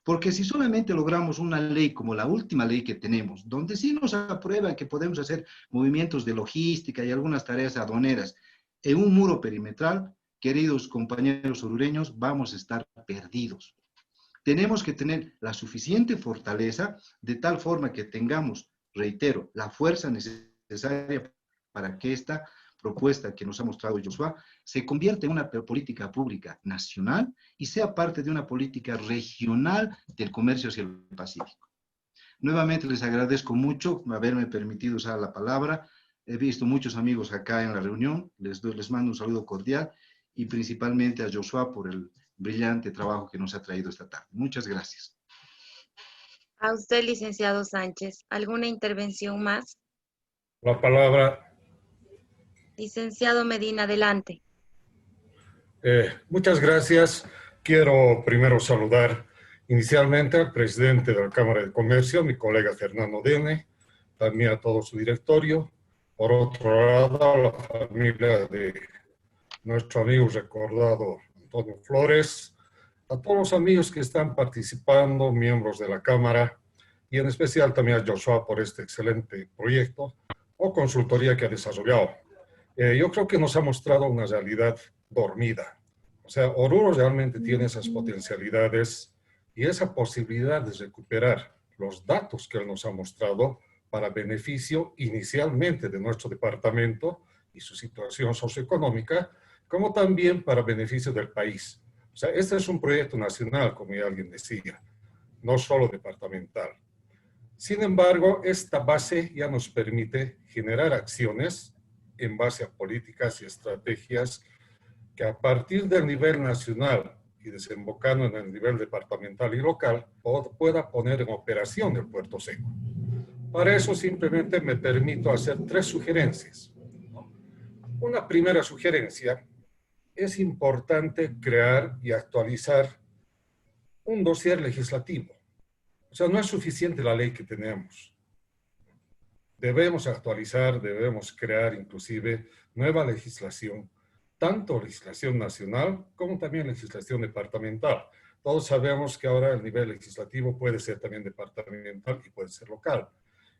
Porque si solamente logramos una ley como la última ley que tenemos, donde sí nos aprueba que podemos hacer movimientos de logística y algunas tareas aduaneras en un muro perimetral, queridos compañeros orureños, vamos a estar perdidos. Tenemos que tener la suficiente fortaleza de tal forma que tengamos, reitero, la fuerza necesaria para que esta propuesta que nos ha mostrado Joshua se convierta en una política pública nacional y sea parte de una política regional del comercio hacia el Pacífico. Nuevamente les agradezco mucho haberme permitido usar la palabra. He visto muchos amigos acá en la reunión. Les mando un saludo cordial y principalmente a Joshua por el brillante trabajo que nos ha traído esta tarde. Muchas gracias. A usted, licenciado Sánchez, ¿alguna intervención más? La palabra. Licenciado Medina, adelante. Muchas gracias. Quiero primero saludar inicialmente al presidente de la Cámara de Comercio, mi colega Fernando Dene, también a todo su directorio. Por otro lado, a la familia de nuestro amigo recordado Antonio Flores, a todos los amigos que están participando, miembros de la Cámara, y en especial también a Joshua por este excelente proyecto o consultoría que ha desarrollado. Yo creo que nos ha mostrado una realidad dormida. O sea, Oruro realmente tiene esas potencialidades y esa posibilidad de recuperar los datos que él nos ha mostrado para beneficio inicialmente de nuestro departamento y su situación socioeconómica, como también para beneficio del país. O sea, este es un proyecto nacional, como ya alguien decía, no solo departamental. Sin embargo, esta base ya nos permite generar acciones en base a políticas y estrategias que a partir del nivel nacional y desembocando en el nivel departamental y local pueda poner en operación el Puerto Seco. Para eso simplemente me permito hacer 3 sugerencias. Una primera sugerencia: es importante crear y actualizar un dossier legislativo. O sea, no es suficiente la ley que tenemos. Debemos actualizar, debemos crear inclusive nueva legislación, tanto legislación nacional como también legislación departamental. Todos sabemos que ahora el nivel legislativo puede ser también departamental y puede ser local.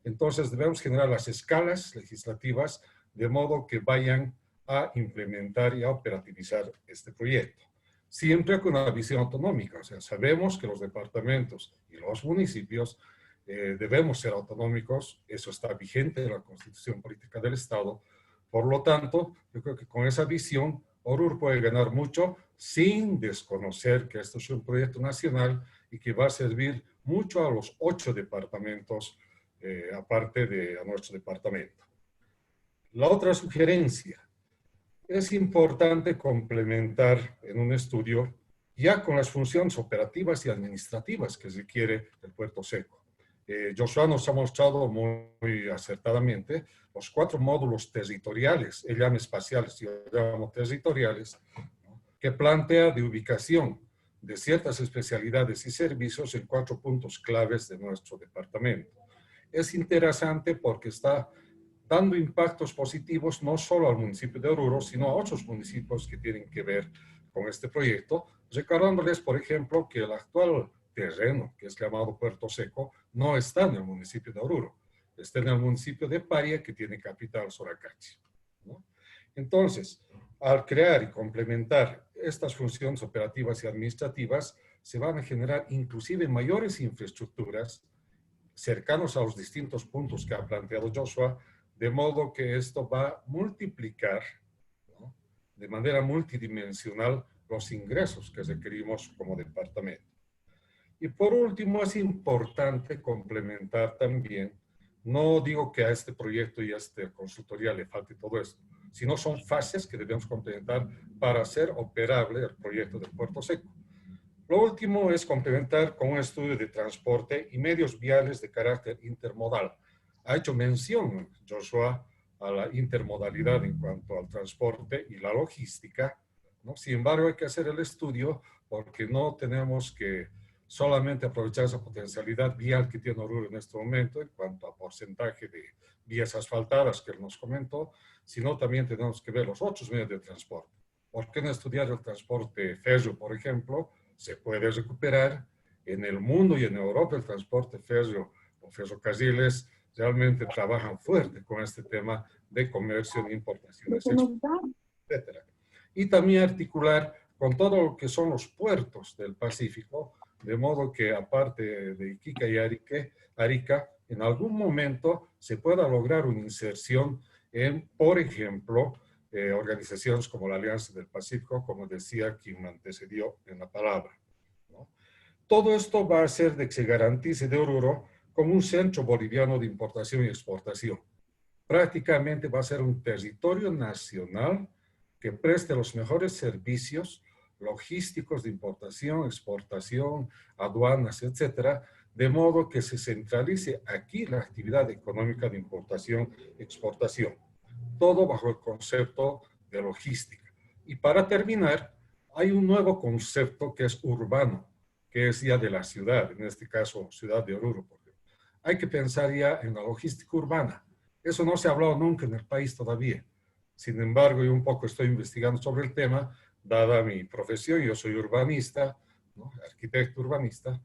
Entonces debemos generar las escalas legislativas de modo que vayan a implementar y a operativizar este proyecto. Siempre con una visión autonómica, o sea, sabemos que los departamentos y los municipios debemos ser autonómicos, eso está vigente en la Constitución Política del Estado. Por lo tanto, yo creo que con esa visión, Oruro puede ganar mucho sin desconocer que esto es un proyecto nacional y que va a servir mucho a los 8 departamentos, aparte de a nuestro departamento. La otra sugerencia, es importante complementar en un estudio ya con las funciones operativas y administrativas que requiere el Puerto Seco. Joshua nos ha mostrado muy acertadamente los 4 módulos territoriales, él llama espaciales, yo llamo territoriales, ¿no?, que plantea de ubicación de ciertas especialidades y servicios en 4 puntos claves de nuestro departamento. Es interesante porque está dando impactos positivos no solo al municipio de Oruro, sino a otros municipios que tienen que ver con este proyecto, recordándoles, por ejemplo, que el actual terreno, que es llamado Puerto Seco, no está en el municipio de Oruro, está en el municipio de Paria, que tiene capital Soracachi, ¿no? Entonces, al crear y complementar estas funciones operativas y administrativas, se van a generar inclusive mayores infraestructuras cercanos a los distintos puntos que ha planteado Joshua, de modo que esto va a multiplicar, ¿no?, de manera multidimensional los ingresos que requerimos como departamento. Y por último, es importante complementar también, no digo que a este proyecto y a esta consultoría le falte todo esto, sino son fases que debemos complementar para hacer operable el proyecto del Puerto Seco. Lo último es complementar con un estudio de transporte y medios viales de carácter intermodal. Ha hecho mención, Joshua, a la intermodalidad en cuanto al transporte y la logística, ¿no? Sin embargo, hay que hacer el estudio porque no tenemos que solamente aprovechar esa potencialidad vial que tiene Oruro en este momento en cuanto a porcentaje de vías asfaltadas que él nos comentó, sino también tenemos que ver los otros medios de transporte. ¿Por qué no estudiar el transporte férreo, por ejemplo? Se puede recuperar. En el mundo y en Europa el transporte férreo o ferrocarriles realmente trabajan fuerte con este tema de comercio, de importaciones, etc. Y también articular con todo lo que son los puertos del Pacífico, de modo que aparte de Iquique y Arica, en algún momento se pueda lograr una inserción en, por ejemplo, organizaciones como la Alianza del Pacífico, como decía quien me antecedió en la palabra, ¿no? Todo esto va a hacer de que se garantice de Oruro como un centro boliviano de importación y exportación. Prácticamente va a ser un territorio nacional que preste los mejores servicios logísticos de importación, exportación, aduanas, etcétera, de modo que se centralice aquí la actividad económica de importación y exportación. Todo bajo el concepto de logística. Y para terminar, hay un nuevo concepto que es urbano, que es ya de la ciudad, en este caso ciudad de Oruro. Hay que pensar ya en la logística urbana. Eso no se ha hablado nunca en el país todavía. Sin embargo, yo un poco estoy investigando sobre el tema, dada mi profesión, yo soy urbanista, ¿no?, arquitecto urbanista,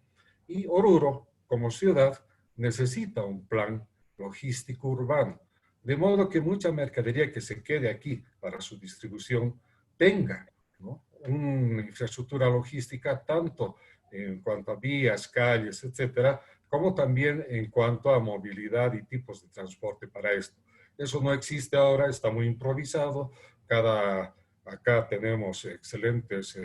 y Oruro, como ciudad, necesita un plan logístico urbano, de modo que mucha mercadería que se quede aquí para su distribución tenga, ¿no?, una infraestructura logística tanto en cuanto a vías, calles, etcétera, como también en cuanto a movilidad y tipos de transporte para esto. Eso no existe ahora, está muy improvisado. Acá tenemos excelentes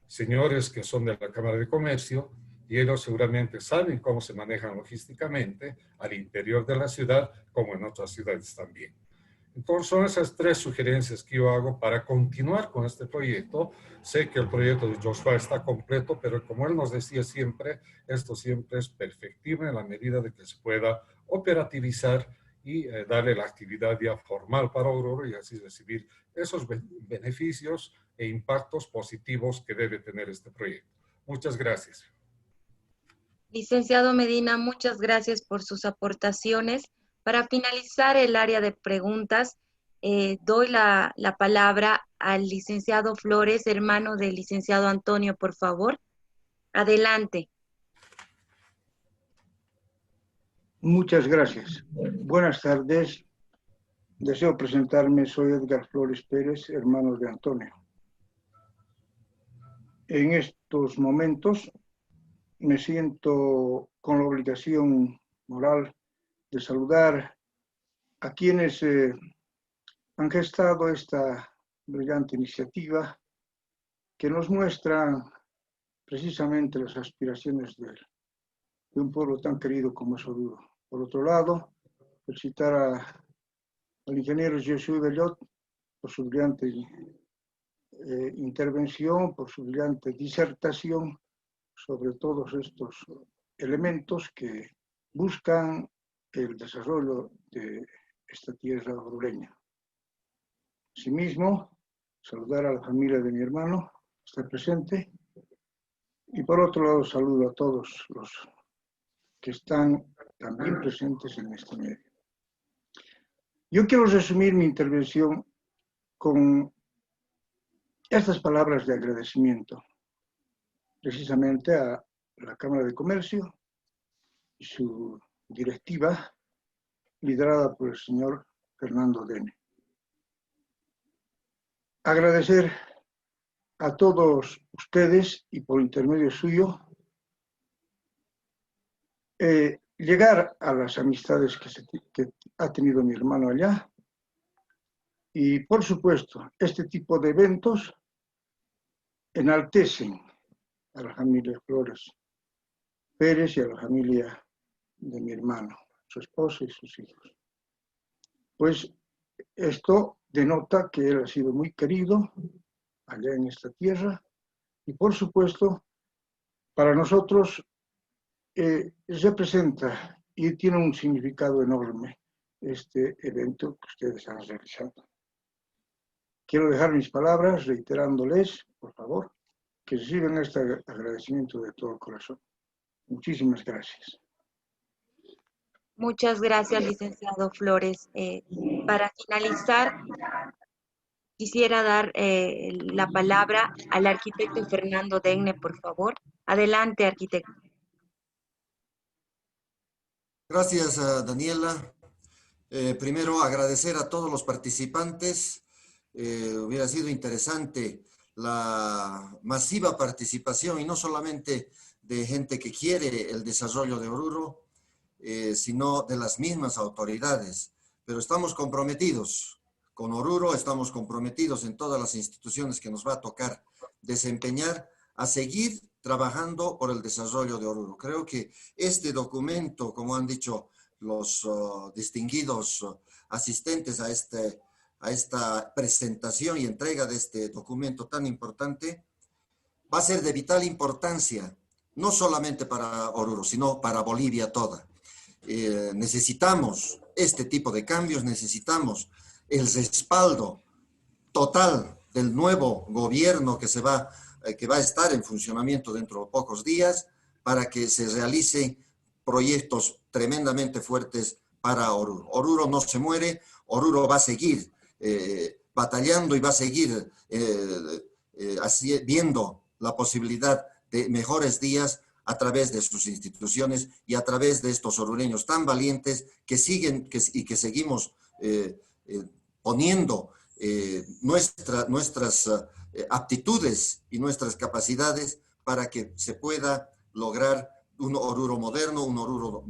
señores que son de la Cámara de Comercio y ellos seguramente saben cómo se manejan logísticamente al interior de la ciudad como en otras ciudades también. Entonces son esas 3 sugerencias que yo hago para continuar con este proyecto. Sé que el proyecto de Joshua está completo, pero como él nos decía siempre, esto siempre es perfectible en la medida de que se pueda operativizar y darle la actividad ya formal para Oruro y así recibir esos beneficios e impactos positivos que debe tener este proyecto. Muchas gracias. Licenciado Medina, muchas gracias por sus aportaciones. Para finalizar el área de preguntas, doy la palabra al licenciado Flores, hermano del licenciado Antonio, por favor. Adelante. Muchas gracias. Buenas tardes. Deseo presentarme, soy Edgar Flores Pérez, hermano de Antonio. En estos momentos me siento con la obligación moral de saludar a quienes han gestado esta brillante iniciativa que nos muestra precisamente las aspiraciones de un pueblo tan querido como es Oruro. Por otro lado, felicitar al ingeniero Jesús Bellot por su brillante intervención, por su brillante disertación sobre todos estos elementos que buscan el desarrollo de esta tierra orureña. Asimismo, saludar a la familia de mi hermano, que está presente, y por otro lado saludo a todos los que están también presentes en este medio. Yo quiero resumir mi intervención con estas palabras de agradecimiento, precisamente a la Cámara de Comercio y su directiva, liderada por el señor Fernando Dene. Agradecer a todos ustedes y por intermedio suyo, llegar a las amistades que ha tenido mi hermano allá. Y por supuesto, este tipo de eventos enaltecen a la familia Flores Pérez y a la familia de mi hermano, su esposa y sus hijos. Pues esto denota que él ha sido muy querido allá en esta tierra y por supuesto para nosotros representa y tiene un significado enorme este evento que ustedes han realizado. Quiero dejar mis palabras reiterándoles, por favor, que reciban este agradecimiento de todo corazón. Muchísimas gracias. Muchas gracias, licenciado Flores. Para finalizar, quisiera dar la palabra al arquitecto Fernando Dene, por favor. Adelante, arquitecto. Gracias, Daniela. Primero, agradecer a todos los participantes. Hubiera sido interesante la masiva participación y no solamente de gente que quiere el desarrollo de Oruro, sino de las mismas autoridades. Pero estamos comprometidos con Oruro, estamos comprometidos en todas las instituciones que nos va a tocar desempeñar a seguir trabajando por el desarrollo de Oruro. Creo que este documento, como han dicho los distinguidos asistentes a esta presentación y entrega de este documento tan importante, va a ser de vital importancia, no solamente para Oruro, sino para Bolivia toda. Necesitamos este tipo de cambios, necesitamos el respaldo total del nuevo gobierno que va a estar en funcionamiento dentro de pocos días para que se realicen proyectos tremendamente fuertes para Oruro. Oruro no se muere, Oruro va a seguir batallando y va a seguir viendo la posibilidad de mejores días a través de sus instituciones y a través de estos orureños tan valientes que siguen y que seguimos poniendo nuestras aptitudes y nuestras capacidades para que se pueda lograr un Oruro moderno, un Oruro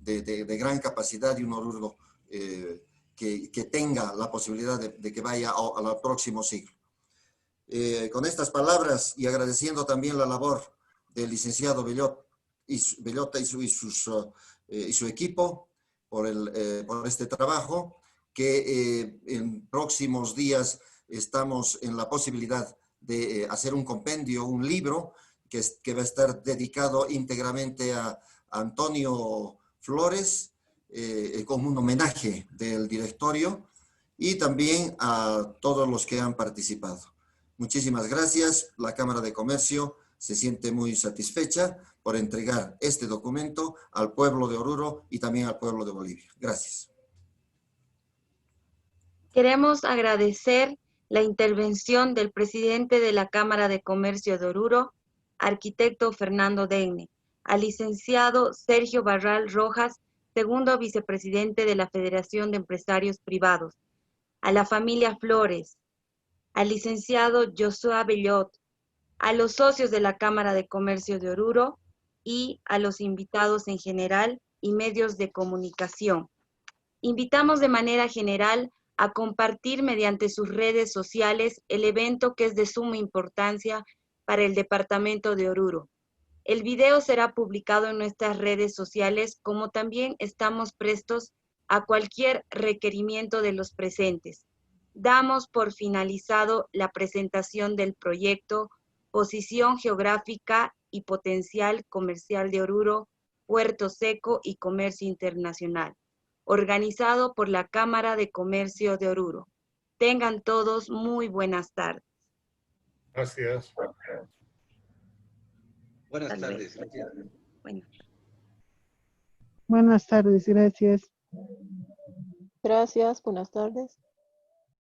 de gran capacidad y un Oruro que tenga la posibilidad de que vaya al próximo siglo. Con estas palabras y agradeciendo también la labor del licenciado Bellota y su equipo por este trabajo, que en próximos días estamos en la posibilidad de hacer un compendio, un libro que va a estar dedicado íntegramente a Antonio Flores, como un homenaje del directorio y también a todos los que han participado. Muchísimas gracias. La Cámara de Comercio se siente muy satisfecha por entregar este documento al pueblo de Oruro y también al pueblo de Bolivia. Gracias. Queremos agradecer la intervención del presidente de la Cámara de Comercio de Oruro, arquitecto Fernando Degne, al licenciado Sergio Barral Rojas, segundo vicepresidente de la Federación de Empresarios Privados, a la familia Flores, al licenciado Josué Bellot, a los socios de la Cámara de Comercio de Oruro y a los invitados en general y medios de comunicación. Invitamos de manera general a compartir mediante sus redes sociales el evento que es de suma importancia para el departamento de Oruro. El video será publicado en nuestras redes sociales, como también estamos prestos a cualquier requerimiento de los presentes. Damos por finalizado la presentación del proyecto Posición Geográfica y Potencial Comercial de Oruro, Puerto Seco y Comercio Internacional, organizado por la Cámara de Comercio de Oruro. Tengan todos muy buenas tardes. Gracias. Buenas tardes. Buenas tardes, gracias. Gracias, buenas tardes.